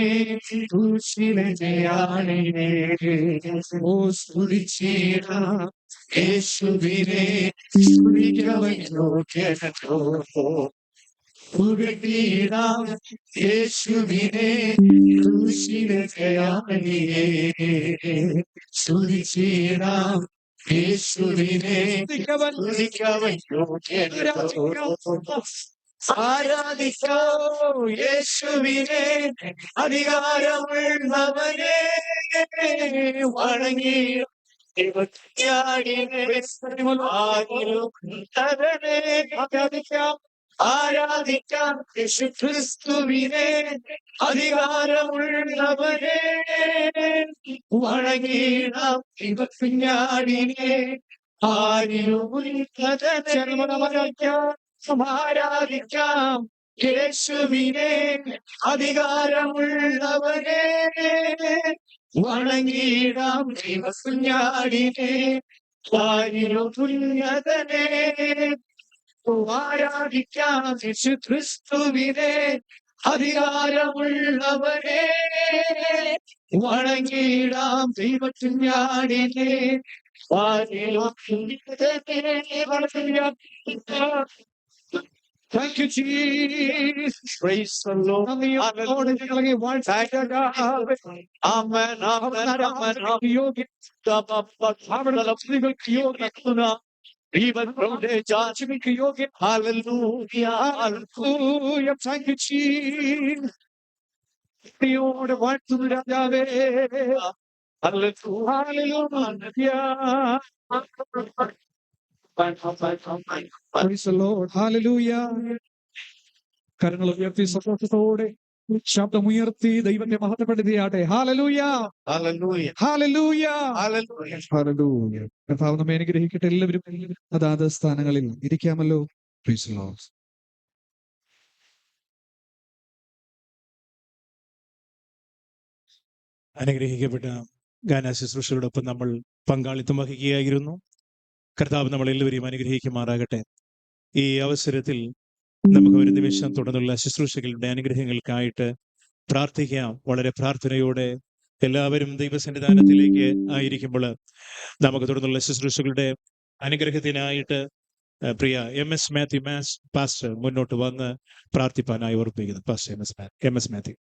ക്രൂശിലെ ജയാളിനെ ഓ സ്തുതിച്ചിടാം യേശുവിനെ സ്തുതിക്കവയോഗ്യനോ പുകഴ്ത്തിടാം യേശുവിനെ ക്രൂശിലെ ജയാളിനെ സ്തുതിച്ചിടാം യേശുവിനെ ആരാധിക്കോ യേശുവിനെ അധികാരമുള്ളവരെ വണങ്ങി ആരാധിക്കാം യേശു ക്രിസ്തുവിനെ അധികാരമുള്ളവരെ വണങ്ങിടാം ദൈവകുഞ്ഞാടിനെ ആരിലും ആരാധിക്കാം യേശുവിനെ അധികാരമുള്ളവരെ വണങ്ങിടാം ദൈവകുഞ്ഞാടിനെ ആരിലും ഉന്നതനെ ആരാധിക്കാം യേശു ക്രിസ്തുവിനെ അധികാരമുള്ളവരെ വണങ്ങിടാം ദൈവകുഞ്ഞാടിനെ Thank you, Jesus. Praise the Lord. Amen. Even from the judgment, hallelujah, hallelujah. Thank you, Jesus. Lord, what to the hallelujah. Praise the Lord. Hallelujah. കരങ്ങൾ ഉയർത്തി സന്തോഷത്തോടെ ശബ്ദമുയർത്തി ദൈവത്തെ മഹത്വപ്പെടുത്തിയാട്ടെ. Hallelujah, hallelujah, hallelujah, hallelujah. Hallelujah. കർത്താവ് നമ്മെ അനുഗ്രഹിക്കട്ടെ. എല്ലാവരും അതാത് സ്ഥാനങ്ങളിൽ ഇരിക്കാമല്ലോ. Praise the Lord. അനുഗ്രഹിക്കപ്പെട്ട ഗാന ശുശ്രൂഷയോടൊപ്പം നമ്മൾ പങ്കാളിത്തം വഹിക്കുകയായിരുന്നു. കർത്താവ് നമ്മൾ എല്ലാവരെയും അനുഗ്രഹിക്കുമാറാകട്ടെ. ഈ അവസരത്തിൽ നമുക്ക് ഒരു നിമിഷം തുടർന്നുള്ള ശുശ്രൂഷകളുടെ അനുഗ്രഹങ്ങൾക്കായിട്ട് പ്രാർത്ഥിക്കാം. വളരെ പ്രാർത്ഥനയോടെ എല്ലാവരും ദൈവസന്നിധാനത്തിലേക്ക് ആയിരിക്കുമ്പോൾ നമുക്ക് തുടർന്നുള്ള ശുശ്രൂഷകളുടെ അനുഗ്രഹത്തിനായിട്ട് പ്രിയ MS മാത്യു പാസ്റ്റർ മുന്നോട്ട് വന്ന് പ്രാർത്ഥിപ്പാനായി ഓർപ്പിക്കുന്നു. Pastor MS Mathew.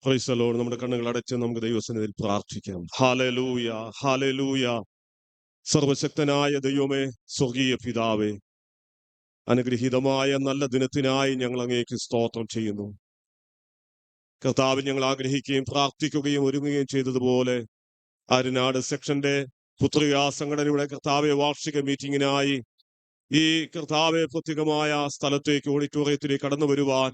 Praise the Lord. നമ്മുടെ കണ്ണുകൾ അടച്ച് നമുക്ക് ദൈവസന്നിധിയിൽ പ്രാർത്ഥിക്കാം. Hallelujah, hallelujah. സർവശക്തനായ ദൈവമേ, സ്വർഗീയ പിതാവേ, അനുഗ്രഹീതമായ നല്ല ദിനത്തിനായി ഞങ്ങൾ അങ്ങേക്ക് സ്തോത്രം ചെയ്യുന്നു. കർത്താവ്, ഞങ്ങൾ ആഗ്രഹിക്കുകയും പ്രാർത്ഥിക്കുകയും ഒരുങ്ങുകയും ചെയ്തതുപോലെ ആര്യനാട് സെക്ഷന്റെ പുത്രികാ സംഘടനയുടെ കർത്താവെ വാർഷിക മീറ്റിംഗിനായി ഈ കർത്താവെ പ്രത്യേകമായ സ്ഥലത്തേക്ക് ഓഡിറ്റോറിയത്തിലേക്ക് കടന്നു വരുവാൻ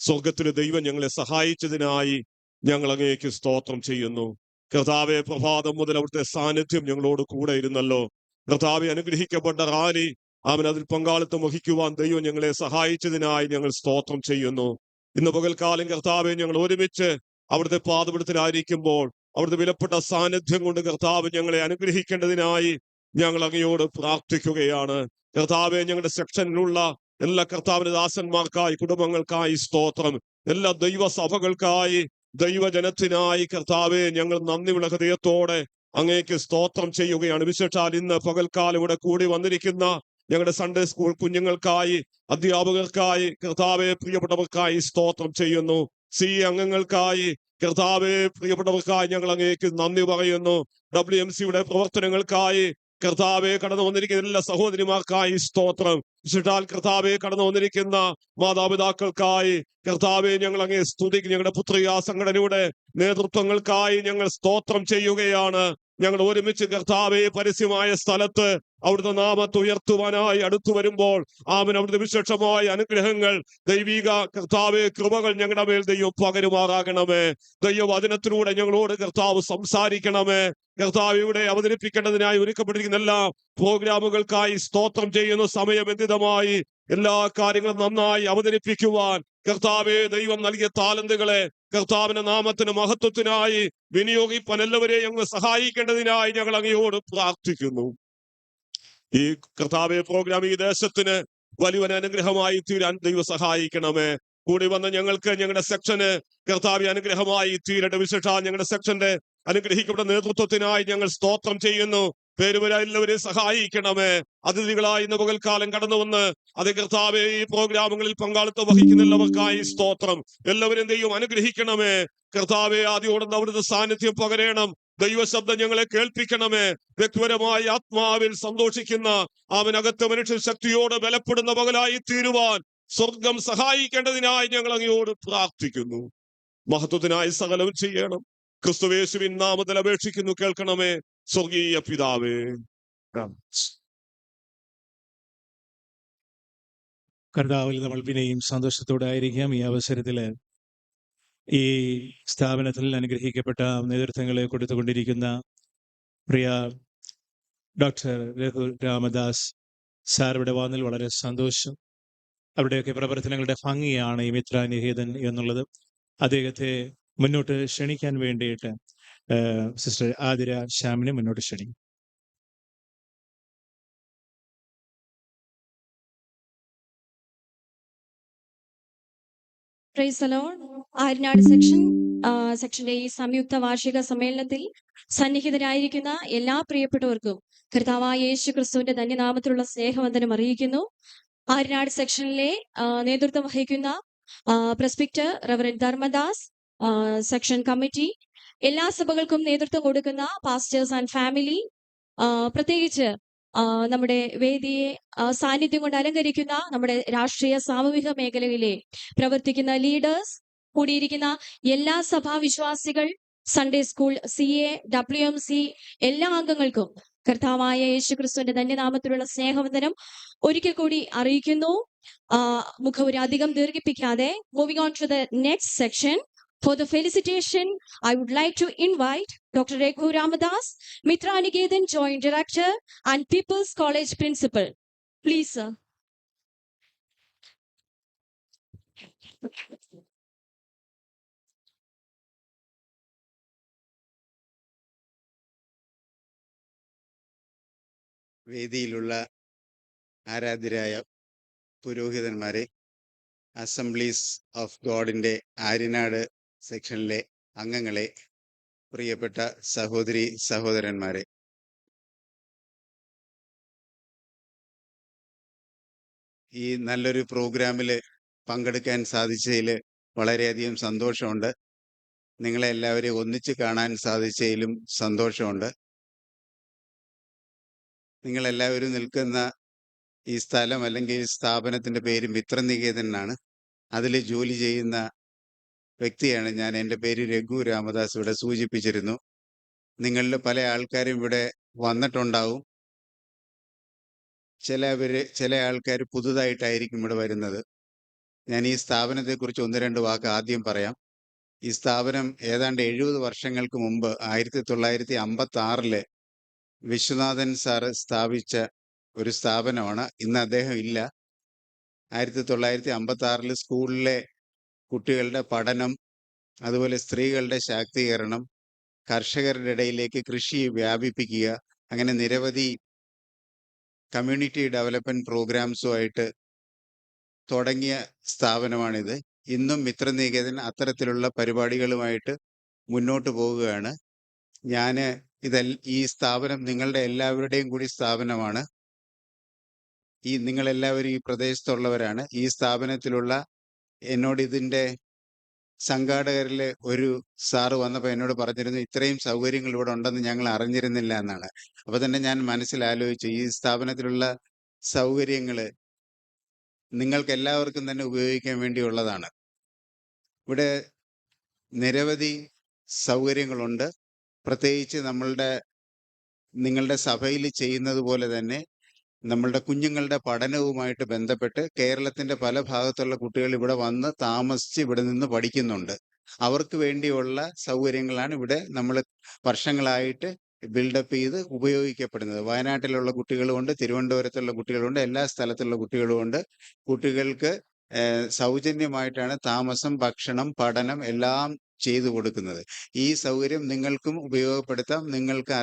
സ്വർഗത്തിലെ ദൈവം ഞങ്ങളെ സഹായിച്ചതിനായി ഞങ്ങൾ അങ്ങേക്ക് സ്തോത്രം ചെയ്യുന്നു. കർത്താവെ, പ്രഭാതം മുതൽ അവിടുത്തെ സാന്നിധ്യം ഞങ്ങളോട് കൂടെ ഇരുന്നല്ലോ. കർത്താവെ, അനുഗ്രഹിക്കപ്പെട്ട റാലി അതിൽ പങ്കാളിത്തം വഹിക്കുവാൻ ദൈവം ഞങ്ങളെ സഹായിച്ചതിനായി ഞങ്ങൾ സ്തോത്രം ചെയ്യുന്നു. ഇന്ന് പകൽക്കാലം കർത്താവെ, ഞങ്ങൾ ഒരുമിച്ച് അവിടുത്തെ പാദപീഠത്തിലായിരിക്കുമ്പോൾ അവിടുത്തെ വിലപ്പെട്ട സാന്നിധ്യം കൊണ്ട് കർത്താവ് ഞങ്ങളെ അനുഗ്രഹിക്കേണ്ടതിനായി ഞങ്ങൾ അങ്ങയോട് പ്രാർത്ഥിക്കുകയാണ്. കർത്താവെ, ഞങ്ങളുടെ സെക്ഷനിലുള്ള എല്ലാ കർത്താവിന്റെ ദാസന്മാർക്കായി, കുടുംബങ്ങൾക്കായി സ്തോത്രം. എല്ലാ ദൈവസഭകൾക്കായി, ദൈവജനത്തിനായി കർത്താവെ, ഞങ്ങൾ നന്ദിയുള്ള ഹൃദയത്തോടെ അങ്ങേക്ക് സ്തോത്രം ചെയ്യുകയാണ്. വിശേഷാൽ ഇന്ന് പകൽക്കാലം ഇവിടെ കൂടി വന്നിരിക്കുന്ന ഞങ്ങളുടെ സൺഡേ സ്കൂൾ കുഞ്ഞുങ്ങൾക്കായി, അധ്യാപകർക്കായി, കർത്താവെ പ്രിയപ്പെട്ടവർക്കായി സ്തോത്രം ചെയ്യുന്നു. അംഗങ്ങൾക്കായി, കർത്താവെ പ്രിയപ്പെട്ടവർക്കായി ഞങ്ങൾ അങ്ങേക്ക് നന്ദി പറയുന്നു. WMCയുടെ പ്രവർത്തനങ്ങൾക്കായി കർത്താവെ കടന്നു വന്നിരിക്കുന്ന എല്ലാ സഹോദരിമാർക്കായി സ്തോത്രം. വിശേഷാൽ കർത്താവെ കടന്നു വന്നിരിക്കുന്ന മാതാപിതാക്കൾക്കായി കർത്താവെ ഞങ്ങൾ അങ്ങേ സ്തുതിക്ക്. ഞങ്ങളുടെ പുത്രികാ സംഘടനയുടെ നേതൃത്വങ്ങൾക്കായി ഞങ്ങൾ സ്തോത്രം ചെയ്യുകയാണ്. ഞങ്ങൾ ഒരുമിച്ച് കർത്താവെ പരസ്യമായ സ്ഥലത്ത് അവിടുത്തെ നാമത്തെ ഉയർത്തുവാനായി അടുത്തു വരുമ്പോൾ അവിടുത്തെ വിശേഷമായ അനുഗ്രഹങ്ങൾ, ദൈവിക കർത്താവെ കൃപകൾ ഞങ്ങളുടെ മേൽ ദൈവം പകരുമാറാകണമേ. ദൈവവചനത്തിലൂടെ ഞങ്ങളോട് കർത്താവ് സംസാരിക്കണമേ. കർത്താവ് ഇവിടെ അവതരിപ്പിക്കേണ്ടതിനായി ഒരുക്കപ്പെട്ടിരിക്കുന്ന എല്ലാ പ്രോഗ്രാമുകൾക്കായി സ്തോത്രം ചെയ്യുന്ന സമയബന്ധിതമായി എല്ലാ കാര്യങ്ങളും നന്നായി അവതരിപ്പിക്കുവാൻ കർത്താവെ ദൈവം നൽകിയ താലന്തുകളെ കർത്താവിന്റെ നാമത്തിന് മഹത്വത്തിനായി വിനിയോഗിപ്പാൻ എല്ലാവരെയും സഹായിക്കേണ്ടതിനായി ഞങ്ങൾ അങ്ങയോട് പ്രാർത്ഥിക്കുന്നു. ഈ കർത്താവെ പ്രോഗ്രാം ഈ ദേശത്തിന് വലിയൊരു അനുഗ്രഹമായി തീരാൻ ദൈവം സഹായിക്കണമേ. കൂടി വന്ന ഞങ്ങൾക്ക് ഞങ്ങളുടെ സെക്ഷന് കർത്താവെ അനുഗ്രഹമായി തീരട്ടെ. വിശേഷ ഞങ്ങളുടെ സെക്ഷന്റെ അനുഗ്രഹിക്കപ്പെട്ട നേതൃത്വത്തിനായി ഞങ്ങൾ സ്തോത്രം ചെയ്യുന്നു. പേരുവര എല്ലാവരെയും സഹായിക്കണമേ. അതിഥികളായി ഇന്ന് പകൽക്കാലം കടന്നു വന്ന് അത് കർത്താവെ ഈ പ്രോഗ്രാമുകളിൽ പങ്കാളിത്തം വഹിക്കുന്ന എല്ലാവർക്കായി സ്തോത്രം. എല്ലാവരും ദൈവം അനുഗ്രഹിക്കണമേ. കർത്താവെ, ആദ്യോടെ അവിടുത്തെ സാന്നിധ്യം പകരണം. ദൈവശബ്ദം ഞങ്ങളെ കേൾപ്പിക്കണമേ. വ്യക്തിപരമായി ആത്മാവിൽ സന്തോഷിക്കുന്ന അവനകത്ത് മനുഷ്യ ശക്തിയോട് ബലപ്പെടുന്ന പകലായി തീരുവാൻ സ്വർഗം സഹായിക്കേണ്ടതിനായി ഞങ്ങൾ അങ്ങയോട് പ്രാർത്ഥിക്കുന്നു. മഹത്വത്തിനായി സകലവും ചെയ്യണം. ക്രിസ്തുയേശുവിൻ നാമത്തിൽ അപേക്ഷിക്കുന്നു, കേൾക്കണമേ സ്വർഗീയ പിതാവേ. കർത്താവിൽ നമ്മൾ പിന്നെയും സന്തോഷത്തോടെ ആയിരിക്കാം. ഈ അവസരത്തില് ഈ സ്ഥാപനത്തിൽ അനുഗ്രഹിക്കപ്പെട്ട നേതൃത്വങ്ങളെ കൊടുത്തുകൊണ്ടിരിക്കുന്ന പ്രിയ ഡോക്ടർ രഘു രാമദാസ് സാർ ഇവിടെ വന്നതിൽ വളരെ സന്തോഷം. അവിടെയൊക്കെ പ്രവർത്തനങ്ങളുടെ ഭംഗിയാണ് ഈ മിത്രാനികേതൻ എന്നുള്ളത്. അദ്ദേഹത്തെ മുന്നോട്ട് ക്ഷണിക്കാൻ വേണ്ടിയിട്ട് സിസ്റ്റർ ആതിര ശ്യാമിനെ മുന്നോട്ട് ക്ഷണിക്കും. Praise the Lord. ആര്യനാട് സെക്ഷന്റെ ഈ സംയുക്ത വാർഷിക സമ്മേളനത്തിൽ സന്നിഹിതരായിരിക്കുന്ന എല്ലാ പ്രിയപ്പെട്ടവർക്കും കർത്താവായ യേശു ക്രിസ്തുവിന്റെ ധന്യനാമത്തിലുള്ള സ്നേഹവന്ദനം അറിയിക്കുന്നു. ആര്യനാട് സെക്ഷനിലെ നേതൃത്വം വഹിക്കുന്ന പ്രസ്പിക്ടർ റവറൻഡ് ധർമ്മദാസ്, സെക്ഷൻ കമ്മിറ്റി, എല്ലാ സഭകൾക്കും നേതൃത്വം കൊടുക്കുന്ന പാസ്റ്റേഴ്സ് ആൻഡ് ഫാമിലി, പ്രത്യേകിച്ച് നമ്മുടെ വേദിയെ സാന്നിധ്യം കൊണ്ട് അലങ്കരിക്കുന്ന നമ്മുടെ രാഷ്ട്രീയ സാമൂഹിക മേഖലയിലെ പ്രവർത്തിക്കുന്ന ലീഡേഴ്സ്, കൂടിയിരിക്കുന്ന എല്ലാ സഭാവിശ്വാസികൾ, സൺഡേ സ്കൂൾ CA, WMC എല്ലാ അംഗങ്ങൾക്കും കർത്താവായ യേശു ക്രിസ്തുവിന്റെ ധന്യനാമത്തിലുള്ള സ്നേഹവന്ദനം ഒരിക്കൽ കൂടി അറിയിക്കുന്നു. മുഖവുര അധികം ദീർഘിപ്പിക്കാതെ moving on to the next section. For the felicitation, I would like to invite Dr. Raghu Ramadas, Mitraniketan Joint Director and People's College Principal. Please, sir. വേദിയിലുള്ള ആരാധ്യരായ പുരോഹിതന്മാരെ, അസംബ്ലീസ് ഓഫ് ഗോഡിന്റെ ആര്യനാട് സെക്ഷനിലെ അംഗങ്ങളെ, പ്രിയപ്പെട്ട സഹോദരി സഹോദരന്മാരെ, ഈ നല്ലൊരു പ്രോഗ്രാമിൽ പങ്കെടുക്കാൻ സാധിച്ചതിൽ വളരെയധികം സന്തോഷമുണ്ട്. നിങ്ങളെ എല്ലാവരെയും ഒന്നിച്ച് കാണാൻ സാധിച്ചതിലും സന്തോഷമുണ്ട്. നിങ്ങളെല്ലാവരും നിൽക്കുന്ന ഈ സ്ഥലം അല്ലെങ്കിൽ ഈ സ്ഥാപനത്തിന്റെ പേര് മിത്രനികേതൻ എന്നാണ്. അതിൽ ജോലി ചെയ്യുന്ന വ്യക്തിയാണ് ഞാൻ. എൻ്റെ പേര് രഘു രാമദാസ്. ഇവിടെ സൂചിപ്പിച്ചിരുന്നു. നിങ്ങളിൽ പല ആൾക്കാരും ഇവിടെ വന്നിട്ടുണ്ടാവും. ചില ആൾക്കാർ പുതുതായിട്ടായിരിക്കും ഇവിടെ വരുന്നത്. ഞാൻ ഈ സ്ഥാപനത്തെക്കുറിച്ച് 1-2 വാക്ക് ആദ്യം പറയാം. ഈ സ്ഥാപനം ഏതാണ്ട് 70 വർഷങ്ങൾക്ക് മുമ്പ് 1956 വിശ്വനാഥൻ സാറ് സ്ഥാപിച്ച ഒരു സ്ഥാപനമാണ്. ഇന്ന് അദ്ദേഹം ഇല്ല. 1956 സ്കൂളിലെ കുട്ടികളുടെ പഠനം, അതുപോലെ സ്ത്രീകളുടെ ശാക്തീകരണം, കർഷകരുടെ ഇടയിലേക്ക് കൃഷി വ്യാപിപ്പിക്കുക, അങ്ങനെ നിരവധി കമ്മ്യൂണിറ്റി ഡെവലപ്മെന്റ് പ്രോഗ്രാംസുമായിട്ട് തുടങ്ങിയ സ്ഥാപനമാണിത്. ഇന്നും മിത്രനികേതൻ അത്തരത്തിലുള്ള പരിപാടികളുമായിട്ട് മുന്നോട്ട് പോവുകയാണ്. ഈ സ്ഥാപനം നിങ്ങളുടെ എല്ലാവരുടെയും കൂടി സ്ഥാപനമാണ്. നിങ്ങളെല്ലാവരും ഈ പ്രദേശത്തുള്ളവരാണ്. ഈ സ്ഥാപനത്തിലുള്ള എന്നോട് ഇതിന്റെ സംഘാടകരിൽ ഒരു സാറ് വന്നപ്പോൾ എന്നോട് പറഞ്ഞിരുന്നു, ഇത്രയും സൗകര്യങ്ങൾ ഇവിടെ ഉണ്ടെന്ന് ഞങ്ങൾ അറിഞ്ഞിരുന്നില്ല എന്നാണ്. അപ്പൊ തന്നെ ഞാൻ മനസ്സിലാലോചിച്ചു, ഈ സ്ഥാപനത്തിലുള്ള സൗകര്യങ്ങള് നിങ്ങൾക്ക് എല്ലാവർക്കും തന്നെ ഉപയോഗിക്കാൻ വേണ്ടിയുള്ളതാണ്. ഇവിടെ നിരവധി സൗകര്യങ്ങളുണ്ട്. പ്രത്യേകിച്ച് നിങ്ങളുടെ സഭയിൽ ചെയ്യുന്നത് പോലെ തന്നെ നമ്മളുടെ കുഞ്ഞുങ്ങളുടെ പഠനവുമായിട്ട് ബന്ധപ്പെട്ട് കേരളത്തിന്റെ പല ഭാഗത്തുള്ള കുട്ടികൾ ഇവിടെ വന്ന് താമസിച്ച് ഇവിടെ നിന്ന് പഠിക്കുന്നുണ്ട്. അവർക്ക് വേണ്ടിയുള്ള സൗകര്യങ്ങളാണ് ഇവിടെ നമ്മൾ വർഷങ്ങളായിട്ട് ബിൽഡപ്പ് ചെയ്ത് ഉപയോഗിക്കപ്പെടുന്നത്. വയനാട്ടിലുള്ള കുട്ടികളുമുണ്ട്, തിരുവനന്തപുരത്തുള്ള കുട്ടികളുണ്ട്, എല്ലാ സ്ഥലത്തുള്ള കുട്ടികളുമുണ്ട്. കുട്ടികൾക്ക് സൗജന്യമായിട്ടാണ് താമസം, ഭക്ഷണം, പഠനം എല്ലാം ചെയ്തു കൊടുക്കുന്നത്. ഈ സൗകര്യം നിങ്ങൾക്കും ഉപയോഗപ്പെടുത്താം. നിങ്ങൾക്ക്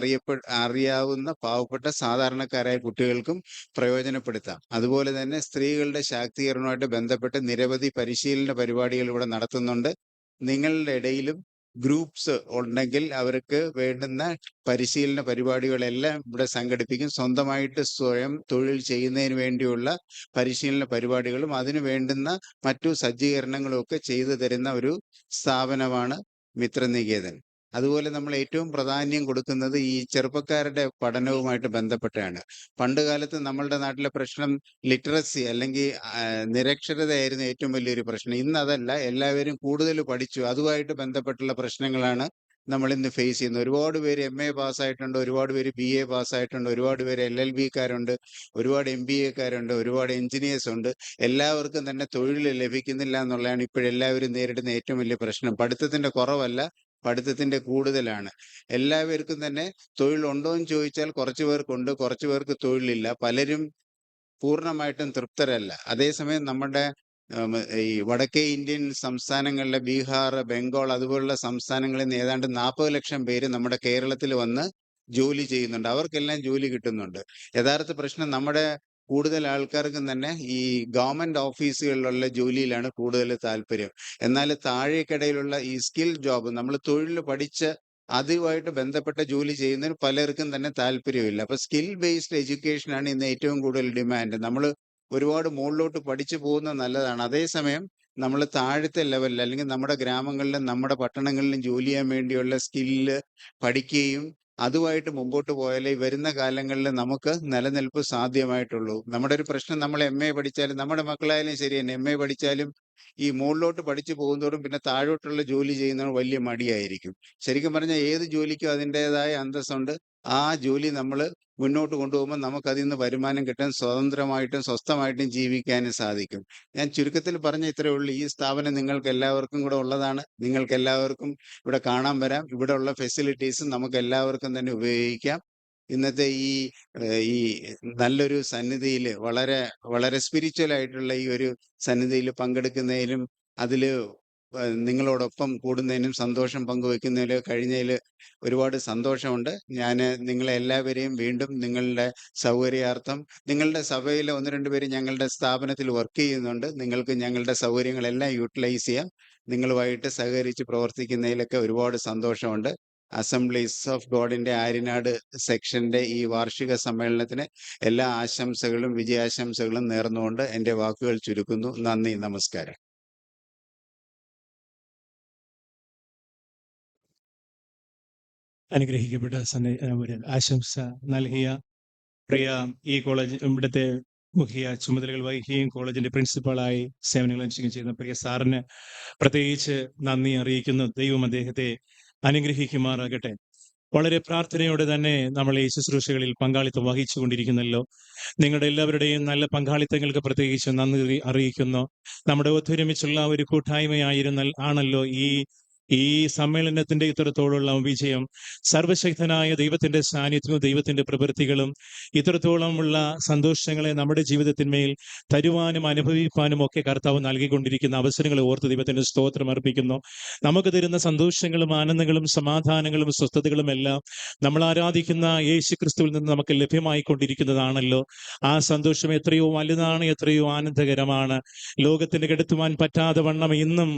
അറിയാവുന്ന പാവപ്പെട്ട സാധാരണക്കാരായ കുട്ടികൾക്കും പ്രയോജനപ്പെടുത്താം. അതുപോലെ തന്നെ സ്ത്രീകളുടെ ശാക്തീകരണവുമായിട്ട് ബന്ധപ്പെട്ട് നിരവധി പരിശീലന പരിപാടികൾ ഇവിടെ നടത്തുന്നുണ്ട്. നിങ്ങളുടെ ഇടയിലും ഗ്രൂപ്പ്സ് ഉണ്ടെങ്കിൽ അവർക്ക് വേണ്ടുന്ന പരിശീലന പരിപാടികളെല്ലാം ഇവിടെ സംഘടിപ്പിക്കും. സ്വന്തമായിട്ട് സ്വയം തൊഴിൽ ചെയ്യുന്നതിന് വേണ്ടിയുള്ള പരിശീലന പരിപാടികളും അതിനു വേണ്ടുന്ന മറ്റു സജ്ജീകരണങ്ങളും ഒക്കെ ചെയ്തു തരുന്ന ഒരു സ്ഥാപനമാണ് മിത്രനികേതൻ. അതുപോലെ നമ്മൾ ഏറ്റവും പ്രാധാന്യം കൊടുക്കുന്നത് ഈ ചെറുപ്പക്കാരുടെ പഠനവുമായിട്ട് ബന്ധപ്പെട്ടാണ്. പണ്ട് കാലത്ത് നമ്മളുടെ നാട്ടിലെ പ്രശ്നം ലിറ്ററസി അല്ലെങ്കിൽ നിരക്ഷരതയായിരുന്നു ഏറ്റവും വലിയൊരു പ്രശ്നം. ഇന്ന് അതല്ല, എല്ലാവരും കൂടുതൽ പഠിച്ചു. അതുമായിട്ട് ബന്ധപ്പെട്ടുള്ള പ്രശ്നങ്ങളാണ് നമ്മൾ ഇന്ന് ഫേസ് ചെയ്യുന്നത്. ഒരുപാട് പേര് MA പാസ്സായിട്ടുണ്ട്, ഒരുപാട് പേര് BA പാസ്സായിട്ടുണ്ട്, ഒരുപാട് പേര് LLB-കാരുണ്ട്, ഒരുപാട് MBA-കാരുണ്ട്, ഒരുപാട് എഞ്ചിനീയേഴ്സ് ഉണ്ട്. എല്ലാവർക്കും തന്നെ തൊഴിൽ ലഭിക്കുന്നില്ല എന്നുള്ളതാണ് ഇപ്പോഴെല്ലാവരും നേരിടുന്ന ഏറ്റവും വലിയ പ്രശ്നം. പഠിത്തത്തിന്റെ കുറവല്ല, പഠിത്തത്തിന്റെ കൂടുതലാണ്. എല്ലാവർക്കും തന്നെ തൊഴിലുണ്ടോ എന്ന് ചോദിച്ചാൽ കുറച്ചു പേർക്കുണ്ട്, കുറച്ചു പേർക്ക് തൊഴിലില്ല. പലരും പൂർണ്ണമായിട്ടും തൃപ്തരല്ല. അതേസമയം നമ്മുടെ ഈ വടക്കേ ഇന്ത്യൻ സംസ്ഥാനങ്ങളിലെ ബീഹാർ, ബംഗാൾ അതുപോലുള്ള സംസ്ഥാനങ്ങളിൽ നിന്ന് ഏതാണ്ട് 40 ലക്ഷം പേര് നമ്മുടെ കേരളത്തിൽ വന്ന് ജോലി ചെയ്യുന്നുണ്ട്. അവർക്കെല്ലാം ജോലി കിട്ടുന്നുണ്ട്. യഥാർത്ഥ പ്രശ്നം നമ്മുടെ കൂടുതൽ ആൾക്കാർക്കും തന്നെ ഈ ഗവൺമെന്റ് ഓഫീസുകളിലുള്ള ജോലിയിലാണ് കൂടുതൽ താല്പര്യം. എന്നാൽ താഴേക്കിടയിലുള്ള ഈ സ്കിൽ ജോബ്, നമ്മൾ തൊഴിൽ പഠിച്ച് അതുമായിട്ട് ബന്ധപ്പെട്ട ജോലി ചെയ്യുന്നതിന് പലർക്കും തന്നെ താല്പര്യമില്ല. അപ്പൊ സ്കിൽ ബേസ്ഡ് എഡ്യൂക്കേഷനാണ് ഇന്ന് ഏറ്റവും കൂടുതൽ ഡിമാൻഡ്. നമ്മൾ ഒരുപാട് മുകളിലോട്ട് പഠിച്ചു പോകുന്നത് നല്ലതാണ്. അതേസമയം നമ്മൾ താഴത്തെ ലെവലിൽ അല്ലെങ്കിൽ നമ്മുടെ ഗ്രാമങ്ങളിലും നമ്മുടെ പട്ടണങ്ങളിലും ജോലി ചെയ്യാൻ വേണ്ടിയുള്ള സ്കില്ല് പഠിക്കുകയും അതുമായിട്ട് മുമ്പോട്ട് പോയാലേ വരുന്ന കാലങ്ങളിൽ നമുക്ക് നിലനിൽപ്പ് സാധ്യമായിട്ടുള്ളൂ. നമ്മുടെ ഒരു പ്രശ്നം, നമ്മൾ MA പഠിച്ചാലും നമ്മുടെ മക്കളായാലും ശരി തന്നെ, MA പഠിച്ചാലും ഈ മുകളിലോട്ട് പഠിച്ചു പോകുന്നതോടും പിന്നെ താഴോട്ടുള്ള ജോലി ചെയ്യുന്നവർ വലിയ മടിയായിരിക്കും. ശരിക്കും പറഞ്ഞാൽ ഏത് ജോലിക്കും അതിൻ്റെതായ അന്തസ്സുണ്ട്. ആ ജോലി നമ്മൾ മുന്നോട്ട് കൊണ്ടുപോകുമ്പോൾ നമുക്ക് അതിൽ നിന്ന് വരുമാനം കിട്ടാൻ സ്വതന്ത്രമായിട്ടും സ്വസ്ഥമായിട്ടും ജീവിക്കാനും സാധിക്കും. ഞാൻ ചുരുക്കത്തിൽ പറഞ്ഞ ഇത്രയേ ഉള്ളൂ. ഈ സ്ഥാപനം നിങ്ങൾക്ക് എല്ലാവർക്കും കൂടെ ഉള്ളതാണ്. നിങ്ങൾക്ക് എല്ലാവർക്കും ഇവിടെ കാണാൻ വരാം. ഇവിടെ ഉള്ള ഫെസിലിറ്റീസും നമുക്ക് എല്ലാവർക്കും തന്നെ ഉപയോഗിക്കാം. ഇന്നത്തെ ഈ നല്ലൊരു സന്നിധിയിൽ വളരെ വളരെ സ്പിരിച്വൽ ആയിട്ടുള്ള ഈ ഒരു സന്നിധിയിൽ പങ്കെടുക്കുന്നതിലും അതിൽ നിങ്ങളോടൊപ്പം കൂടുന്നതിനും സന്തോഷം പങ്കുവെക്കുന്നതിൽ കഴിഞ്ഞതിൽ ഒരുപാട് സന്തോഷമുണ്ട്. ഞാൻ നിങ്ങളെ എല്ലാവരെയും വീണ്ടും നിങ്ങളുടെ സൗകര്യാർത്ഥം, നിങ്ങളുടെ സഭയിലെ 1-2 പേര് ഞങ്ങളുടെ സ്ഥാപനത്തിൽ വർക്ക് ചെയ്യുന്നുണ്ട്. നിങ്ങൾക്ക് ഞങ്ങളുടെ സൗകര്യങ്ങളെല്ലാം യൂട്ടിലൈസ് ചെയ്യാം. നിങ്ങളുമായിട്ട് സഹകരിച്ച് പ്രവർത്തിക്കുന്നതിലൊക്കെ ഒരുപാട് സന്തോഷമുണ്ട്. അസംബ്ലീസ് ഓഫ് ഗോഡിന്റെ ആര്യനാട് സെക്ഷന്റെ ഈ വാർഷിക സമ്മേളനത്തിന് എല്ലാ ആശംസകളും വിജയാശംസകളും നേർന്നുകൊണ്ട് എൻ്റെ വാക്കുകൾ ചുരുക്കുന്നു. നന്ദി, നമസ്കാരം. അനുഗ്രഹിക്കപ്പെട്ട ഒരു ആശംസ നൽകിയ പ്രിയ ഈ കോളേജ് ഇവിടുത്തെ മുഖ്യ ചുമതലകൾ വഹിക്കുകയും കോളേജിന്റെ പ്രിൻസിപ്പളായി സേവനങ്ങൾ അനുഷ്ഠിക്കുകയും ചെയ്യുന്ന പ്രിയ സാറിന് പ്രത്യേകിച്ച് നന്ദി അറിയിക്കുന്നു. ദൈവം അദ്ദേഹത്തെ അനുഗ്രഹിക്കുമാറാകട്ടെ. വളരെ പ്രാർത്ഥനയോടെ തന്നെ നമ്മൾ ഈ ശുശ്രൂഷകളിൽ പങ്കാളിത്തം വഹിച്ചുകൊണ്ടിരിക്കുന്നല്ലോ. നിങ്ങളുടെ എല്ലാവരുടെയും നല്ല പങ്കാളിത്തങ്ങൾക്ക് പ്രത്യേകിച്ച് നന്ദി അറിയിക്കുന്നു. നമ്മുടെ ഒത്തൊരുമിച്ചുള്ള ഒരു ആണല്ലോ ഈ സമ്മേളനത്തിന്റെ ഇത്രത്തോളമുള്ള വിജയം. സർവശക്തനായ ദൈവത്തിന്റെ സാന്നിധ്യവും ദൈവത്തിന്റെ പ്രവൃത്തികളും ഇത്രത്തോളമുള്ള സന്തോഷങ്ങളെ നമ്മുടെ ജീവിതത്തിന്മേൽ തരുവാനും അനുഭവിക്കാനും ഒക്കെ കർത്താവ് നൽകിക്കൊണ്ടിരിക്കുന്ന അവസരങ്ങളെ ഓർത്ത് ദൈവത്തിന് സ്തോത്രം അർപ്പിക്കുന്നു. നമുക്ക് തരുന്ന സന്തോഷങ്ങളും ആനന്ദങ്ങളും സമാധാനങ്ങളും സ്വസ്ഥതകളും എല്ലാം നമ്മൾ ആരാധിക്കുന്ന യേശു ക്രിസ്തുവിൽ നിന്ന് നമുക്ക് ലഭ്യമായിക്കൊണ്ടിരിക്കുന്നതാണല്ലോ. ആ സന്തോഷം എത്രയോ വലുതാണ്, എത്രയോ ആനന്ദകരമാണ്. ലോകത്തിന് കെടുത്തുവാൻ പറ്റാതെ വണ്ണം ഇന്നും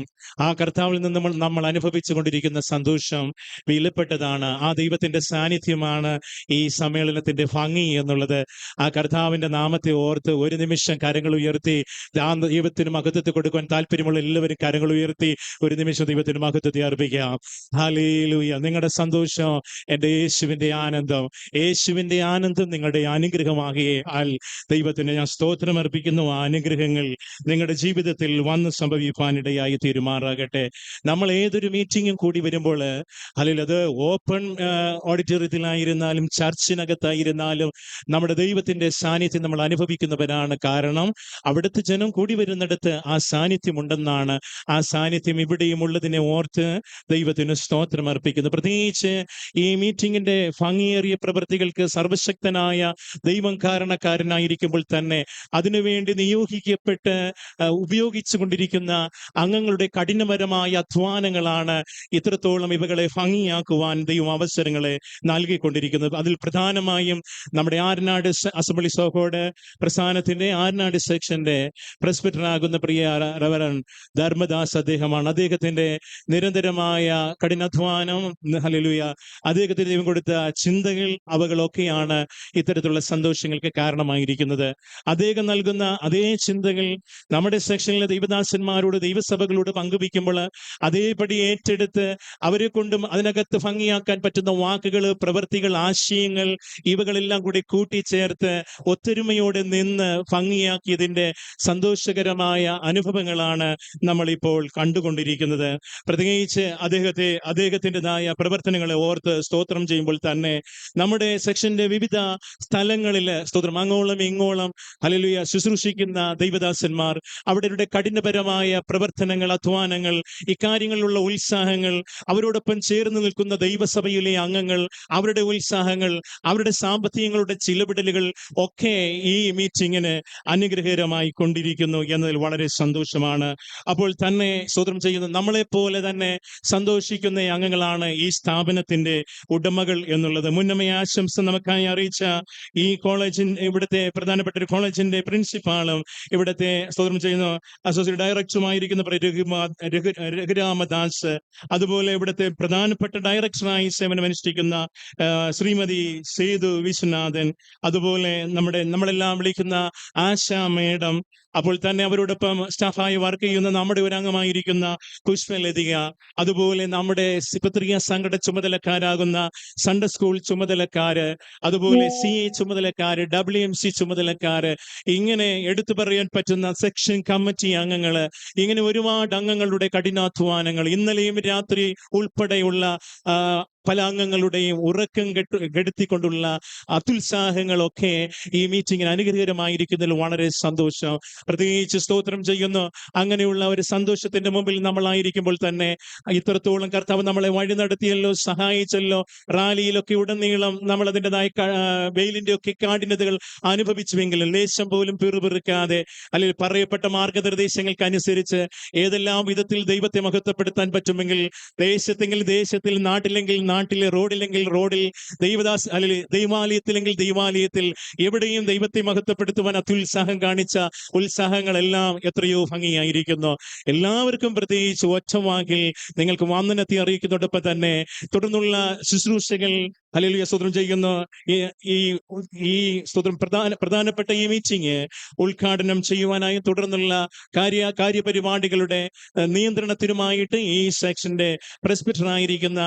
ആ കർത്താവിൽ നിന്ന് നമ്മൾ അനുഭവിച്ചു കൊണ്ടിരിക്കുന്ന സന്തോഷം വിലപ്പെട്ടതാണ്. ആ ദൈവത്തിന്റെ സാന്നിധ്യമാണ് ഈ സമ്മേളനത്തിന്റെ ഭംഗി എന്നുള്ളത്. ആ കർത്താവിന്റെ നാമത്തെ ഓർത്ത് ഒരു നിമിഷം കരങ്ങൾ ഉയർത്തി ദൈവത്തിന് മഹത്വത്തെ കൊടുക്കുവാൻ താല്പര്യമുള്ള എല്ലാവരും കരങ്ങൾ ഉയർത്തി ഒരു നിമിഷം ദൈവത്തിന് മഹത്വത്തെ അർപ്പിക്കാം. ഹല്ലേലൂയ. നിങ്ങളുടെ സന്തോഷം എൻ്റെ യേശുവിന്റെ ആനന്ദം, യേശുവിന്റെ ആനന്ദം നിങ്ങളുടെ അനുഗ്രഹമാകിയാൽ ദൈവത്തിന് ഞാൻ സ്തോത്രം അർപ്പിക്കുന്നു. ആ അനുഗ്രഹങ്ങൾ നിങ്ങളുടെ ജീവിതത്തിൽ വന്ന് സംഭവിക്കാനിടയായി തീരുമാറാകട്ടെ. നമ്മൾ ഏതൊരു മീറ്റിംഗും കൂടി വരുമ്പോൾ അല്ലെങ്കിൽ അത് ഓപ്പൺ ഓഡിറ്റോറിയത്തിലായിരുന്നാലും ചർച്ചിനകത്തായിരുന്നാലും നമ്മുടെ ദൈവത്തിന്റെ സാന്നിധ്യം നമ്മൾ അനുഭവിക്കുന്നവരാണ്. കാരണം അവിടുത്തെ ജനം കൂടി വരുന്നിടത്ത് ആ സാന്നിധ്യം ഉണ്ടെന്നാണ്. ആ സാന്നിധ്യം ഇവിടെയും ഉള്ളതിനെ ഓർത്ത് ദൈവത്തിന് സ്തോത്രം അർപ്പിക്കുന്നു. പ്രത്യേകിച്ച് ഈ മീറ്റിംഗിന്റെ ഭംഗിയേറിയ പ്രവൃത്തികൾക്ക് സർവശക്തനായ ദൈവം കാരണക്കാരനായിരിക്കുമ്പോൾ തന്നെ അതിനുവേണ്ടി നിയോഗിക്കപ്പെട്ട് ഉപയോഗിച്ചു കൊണ്ടിരിക്കുന്ന അംഗങ്ങളുടെ കഠിനപരമായ അധ്വാനങ്ങളാണ് ഇത്രത്തോളം ഇവകളെ ഭംഗിയാക്കുവാൻ ദൈവം അവസരങ്ങളെ നൽകിക്കൊണ്ടിരിക്കുന്നത്. അതിൽ പ്രധാനമായും നമ്മുടെ ആരനാട് അസംബ്ലീസ് ഓഫ് ഗോഡ് പ്രസ്ഥാനത്തിന്റെ ആരനാട് സെക്ഷന്റെ പ്രസ്ബിറ്ററാകുന്ന പ്രിയ റവറൻ ധർമ്മദാസ് അദ്ദേഹമാണ്. അദ്ദേഹത്തിന്റെ നിരന്തരമായ കഠിനാധ്വാനം, ഹല്ലേലൂയ, അദ്ദേഹത്തിന് ദൈവം കൊടുത്ത ചിന്തകൾ അവകളൊക്കെയാണ് ഇത്തരത്തിലുള്ള സന്തോഷങ്ങൾക്ക് കാരണമായിരിക്കുന്നത്. അദ്ദേഹം നൽകുന്ന അതേ ചിന്തകൾ നമ്മുടെ സെക്ഷനിലെ ദൈവദാസന്മാരോട് ദൈവസഭകളോട് പങ്കുവയ്ക്കുമ്പോൾ അതേപടി ഏറ്റെടുത്ത് അവരെ കൊണ്ടും അതിനകത്ത് ഭംഗിയാക്കാൻ പറ്റുന്ന വാക്കുകൾ, പ്രവൃത്തികൾ, ആശയങ്ങൾ ഇവകളെല്ലാം കൂടി കൂട്ടിച്ചേർത്ത് ഒത്തൊരുമയോടെ നിന്ന് ഭംഗിയാക്കിയതിന്റെ സന്തോഷകരമായ അനുഭവങ്ങളാണ് നമ്മളിപ്പോൾ കണ്ടുകൊണ്ടിരിക്കുന്നത്. പ്രത്യേകിച്ച് അദ്ദേഹത്തിൻ്റെതായ പ്രവർത്തനങ്ങളെ ഓർത്ത് സ്തോത്രം ചെയ്യുമ്പോൾ തന്നെ നമ്മുടെ സെക്ഷന്റെ വിവിധ സ്ഥലങ്ങളിൽ സ്തോത്രം അങ്ങോളം ഇങ്ങോളം ഹല്ലേലൂയ ശുശ്രൂഷിക്കുന്ന ദൈവദാസന്മാർ അവരുടെ കഠിനപരമായ പ്രവർത്തനങ്ങൾ, അധ്വാനങ്ങൾ, ഇക്കാര്യങ്ങളിലുള്ള ഉത്സാഹങ്ങൾ, അവരോടൊപ്പം ചേർന്ന് നിൽക്കുന്ന ദൈവസഭയിലെ അംഗങ്ങൾ, അവരുടെ ഉത്സാഹങ്ങൾ, അവരുടെ സാമ്പത്തികങ്ങളുടെ ചിലവിടലുകൾ ഒക്കെ ഈ മീറ്റിങ്ങിന് അനുഗ്രഹകരമായി കൊണ്ടിരിക്കുന്നു എന്നതിൽ വളരെ സന്തോഷമാണ്. അപ്പോൾ തന്നെ സ്തോത്രം ചെയ്യുന്ന നമ്മളെപ്പോലെ തന്നെ സന്തോഷിക്കുന്ന അംഗങ്ങളാണ് ഈ സ്ഥാപനത്തിന്റെ ഉടമകൾ എന്നുള്ളത് മുന്നമേ ആശംസ നമുക്കായി അറിയിച്ച ഈ ഇവിടുത്തെ പ്രധാനപ്പെട്ട ഒരു കോളേജിന്റെ പ്രിൻസിപ്പാളും ഇവിടുത്തെ സ്തോത്രം ചെയ്യുന്ന അസോസിയേറ്റ് ഡയറക്ടറുമായിരിക്കുന്ന രഘുരാമദാസ്, അതുപോലെ ഇവിടുത്തെ പ്രധാനപ്പെട്ട ഡയറക്ടറായി സേവനമനുഷ്ഠിക്കുന്ന ശ്രീമതി സേതു വിശ്വനാഥൻ, അതുപോലെ നമ്മളെല്ലാം വിളിക്കുന്ന ആശാ മേഡം, അപ്പോൾ തന്നെ അവരോടൊപ്പം സ്റ്റാഫായി വർക്ക് ചെയ്യുന്ന നമ്മുടെ ഒരു അംഗമായിരിക്കുന്ന പുഷ്പലതിക, അതുപോലെ നമ്മുടെ പത്രിക സംഘടന ചുമതലക്കാരാകുന്ന സൺഡേ സ്കൂൾ ചുമതലക്കാര്, അതുപോലെ CA ചുമതലക്കാര്, WMC ചുമതലക്കാര്, ഇങ്ങനെ എടുത്തു പറയാൻ പറ്റുന്ന സെക്ഷൻ കമ്മിറ്റി അംഗങ്ങള്, ഇങ്ങനെ ഒരുപാട് അംഗങ്ങളുടെ കഠിനാധ്വാനങ്ങൾ ഇന്നലെയും രാത്രി ഉൾപ്പെടെയുള്ള പല അംഗങ്ങളുടെയും ഉറക്കം കെടുത്തിക്കൊണ്ടുള്ള അത്യുത്സാഹങ്ങളൊക്കെ ഈ മീറ്റിങ്ങിന് അനുഗ്രഹകരമായിരിക്കുന്നതിൽ വളരെ സന്തോഷം. പ്രത്യേകിച്ച് സ്തോത്രം ചെയ്യുന്നു. അങ്ങനെയുള്ള ഒരു സന്തോഷത്തിന്റെ മുമ്പിൽ നമ്മളായിരിക്കുമ്പോൾ തന്നെ ഇത്രത്തോളം കർത്താവ് നമ്മളെ വഴി നടത്തിയല്ലോ, സഹായിച്ചല്ലോ. റാലിയിലൊക്കെ ഉടനീളം നമ്മൾ അതിൻ്റെതായ വെയിലിന്റെ ഒക്കെ കാഠിന്യതകൾ അനുഭവിച്ചുവെങ്കിലും ലേശം പോലും പിറുപിറുക്കാതെ അല്ലെങ്കിൽ പറയപ്പെട്ട മാർഗനിർദ്ദേശങ്ങൾക്ക് അനുസരിച്ച് ഏതെല്ലാം വിധത്തിൽ ദൈവത്തെ മഹത്വപ്പെടുത്താൻ പറ്റുമെങ്കിൽ ദേശത്തിൽ, നാട്ടിലെങ്കിൽ നാട്ടിലെ, റോഡിലെങ്കിൽ റോഡിൽ, ദൈവാലയത്തിലെങ്കിൽ ദൈവാലയത്തിൽ, എവിടെയും ദൈവത്തെ മഹത്വപ്പെടുത്തുവാൻ അത്യുത്സാഹം കാണിച്ച ഉത്സാഹങ്ങളെല്ലാം എത്രയോ ഭംഗിയായിരിക്കുന്നു. എല്ലാവർക്കും പ്രത്യേകിച്ച് ഒറ്റവാക്കിൽ നിങ്ങൾക്ക് വന്ദനത്തെ അറിയിക്കുന്നതോടൊപ്പം തന്നെ തുടർന്നുള്ള ശുശ്രൂഷകൾ ഹല്ലേലൂയ, സ്തോത്രം ചെയ്യുന്നു. ഈ ഈ ഈ സ്തോത്രം പ്രധാനപ്പെട്ട ഈ മീറ്റിംഗ് ഉദ്ഘാടനം ചെയ്യുവാനായി തുടർന്നുള്ള കാര്യപരിപാടികളുടെ നിയന്ത്രണത്തിനുമായിട്ട് ഈ സെക്ഷന്റെ പ്രസ്ബിറ്റർ ആയിരിക്കുന്ന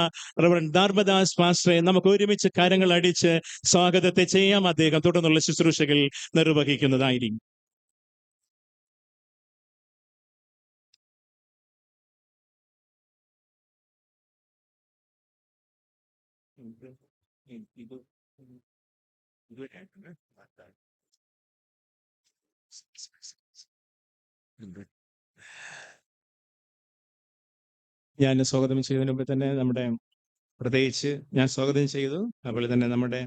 റവറൻഡ് ധർമ്മദാസ് പാസ്റ്ററെ നമുക്ക് ഒരുമിച്ച് കരങ്ങൾ അടിച്ച് സ്വാഗതത്തെ ചെയ്യാം. അദ്ദേഹം തുടർന്നുള്ള ശുശ്രൂഷകൾ നിർവഹിക്കുന്നതായിരിക്കും. ഞാൻ സ്വാഗതം ചെയ്തതിന് മുമ്പ് തന്നെ പ്രത്യേകിച്ച് ഞാൻ സ്വാഗതം ചെയ്തു. അതുപോലെ തന്നെ നമ്മുടെ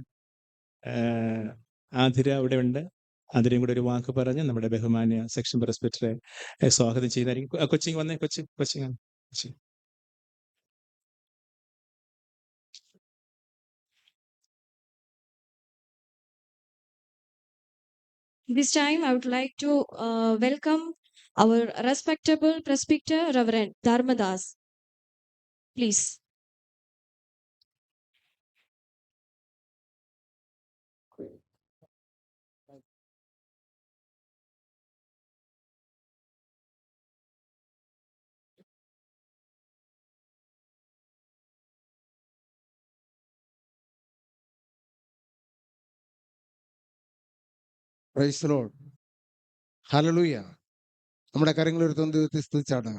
ആതിര അവിടെ ഉണ്ട്. ആതിരയും കൂടെ ഒരു വാക്ക് പറഞ്ഞ് നമ്മുടെ ബഹുമാന്യ സെക്ഷൻ പ്രസ്ബിറ്ററെ സ്വാഗതം ചെയ്യുന്നതായിരിക്കും. കൊച്ചിങ് വന്നേ, കൊച്ചിങ്. This time, I would like to welcome our respectable presbyter, Reverend Dharmadas. Please. Price the Lord. Hallelujah. നമ്മുടെ കരങ്ങൾ ഉയർത്തുന്ന ദൈവത്തെ സ്തുതിച്ചാണ്.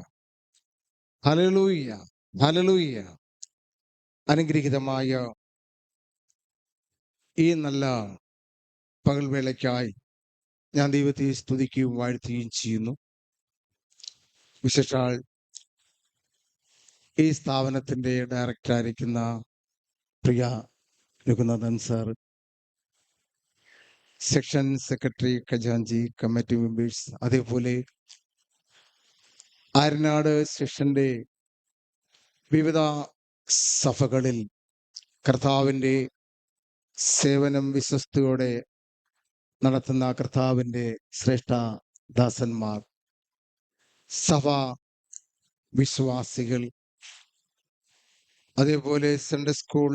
Hallelujah, hallelujah. അനുഗ്രഹീതമായ ഈ നല്ല പകൽവേളയ്ക്കായി ഞാൻ ദൈവത്തെ സ്തുതിക്കുകയും വാഴ്ത്തുകയും ചെയ്യുന്നു. വിശേഷാൽ ഈ സ്ഥാപനത്തിന്റെ ഡയറക്ടറായിരിക്കുന്ന പ്രിയ രഘുനാഥൻ സാർ, സെക്ഷൻ സെക്രട്ടറി, ഖജാൻജി, കമ്മിറ്റി മെമ്പേഴ്സ്, അതേപോലെ ആര്യനാട് സെക്ഷന്റെ വിവിധ സഭകളിൽ കർത്താവിൻ്റെ സേവനം വിശ്വസ്തയോടെ നടത്തുന്ന കർത്താവിൻ്റെ ശ്രേഷ്ഠ ദാസന്മാർ, സഭ വിശ്വാസികൾ, അതേപോലെ സൺഡേ സ്കൂൾ,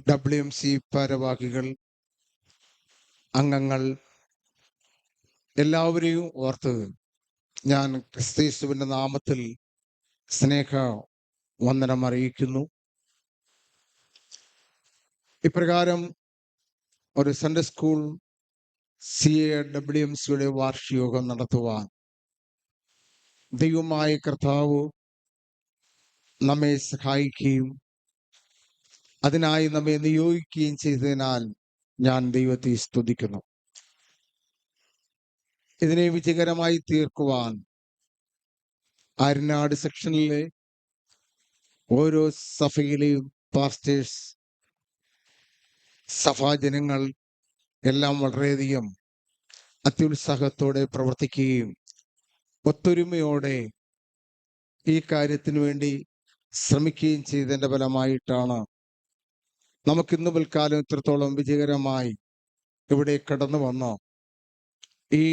WMC ഭാരവാഹികൾ, അംഗങ്ങൾ, എല്ലാവരെയും ഓർത്ത് ഞാൻ ക്രിസ്തുയേശുവിന്റെ നാമത്തിൽ സ്നേഹ വന്ദനം അറിയിക്കുന്നു. ഇപ്രകാരം ഒരു സൺഡേ സ്കൂൾ WMCയുടെ വാർഷികയോഗം നടത്തുവാൻ ദൈവമായ കർത്താവ് നമ്മെ സഹായിക്കുകയും അതിനായി നമ്മെ നിയോഗിക്കുകയും ചെയ്തതിനാൽ ഞാൻ ദൈവത്തെ സ്തുതിക്കുന്നു. ഇതിനെ വിജയകരമായി തീർക്കുവാൻ ആര്യനാട് സെക്ഷനിലെ ഓരോ സഭയിലെയും പാസ്റ്റേഴ്സ്, സഭാജനങ്ങൾ എല്ലാം വളരെയധികം അത്യുത്സാഹത്തോടെ പ്രവർത്തിക്കുകയും ഒത്തൊരുമയോടെ ഈ കാര്യത്തിനു വേണ്ടി ശ്രമിക്കുകയും ചെയ്തതിൻ്റെ ഫലമായിട്ടാണ് നമുക്കിന്ന് പിൽക്കാലം ഇത്രത്തോളം വിജയകരമായി ഇവിടെ കടന്നു വന്ന് ഈ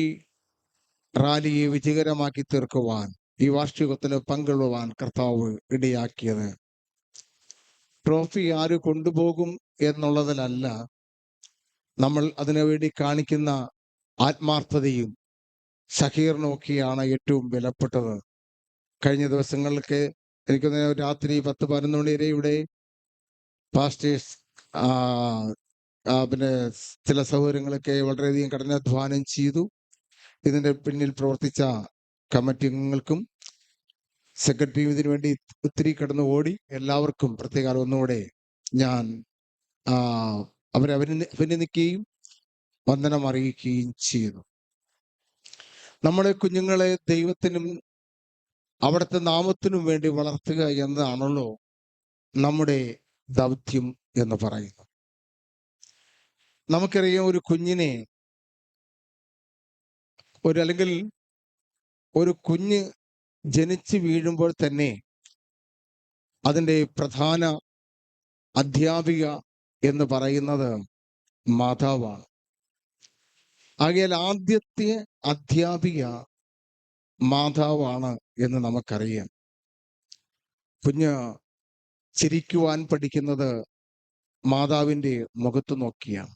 റാലിയെ വിജയകരമാക്കി തീർക്കുവാൻ, ഈ വാർഷികത്തിന് പങ്കുകൊള്ളുവാൻ കർത്താവ് ഇടയാക്കിയത്. ട്രോഫി ആര് കൊണ്ടുപോകും എന്നുള്ളതിലല്ല, നമ്മൾ അതിനുവേണ്ടി കാണിക്കുന്ന ആത്മാർത്ഥതയും സഹീർണമൊക്കെയാണ് ഏറ്റവും വിലപ്പെട്ടത്. കഴിഞ്ഞ ദിവസങ്ങളിലൊക്കെ എനിക്കൊന്ന് രാത്രി 10-11 മണി വരെ ഇവിടെ പാസ്റ്റേഴ്സ് പിന്നെ ചില സൗകര്യങ്ങളൊക്കെ വളരെയധികം കഠിനാധ്വാനം ചെയ്തു. ഇതിന്റെ പിന്നിൽ പ്രവർത്തിച്ച കമ്മിറ്റി അംഗങ്ങൾക്കും സെക്രട്ടറിയും ഇതിനു വേണ്ടി ഒത്തിരി കടന്നു ഓടി. എല്ലാവർക്കും പ്രത്യേകം ഒന്നുകൂടെ ഞാൻ അവരെ അഭിനന്ദിക്കുകയും വന്ദനം അറിയിക്കുകയും ചെയ്തു. നമ്മുടെ കുഞ്ഞുങ്ങളെ ദൈവത്തിനും അവിടുത്തെ നാമത്തിനും വേണ്ടി വളർത്തുക എന്നതാണല്ലോ നമ്മുടെ ദൗത്യം എന്ന് പറയുന്നു. നമുക്കറിയാം, ഒരു കുഞ്ഞിനെ അല്ലെങ്കിൽ ഒരു കുഞ്ഞ് ജനിച്ചു വീഴുമ്പോൾ തന്നെ അതിൻ്റെ പ്രധാന അധ്യാപിക എന്ന് പറയുന്നത് മാതാവാണ്. ആകയാൽ ആദ്യത്തെ അധ്യാപിക മാതാവാണ് എന്ന് നമുക്കറിയാം. കുഞ്ഞ് ചിരിക്കുവാൻ പഠിക്കുന്നത് മാതാവിന്റെ മുഖത്ത് നോക്കിയാണ്.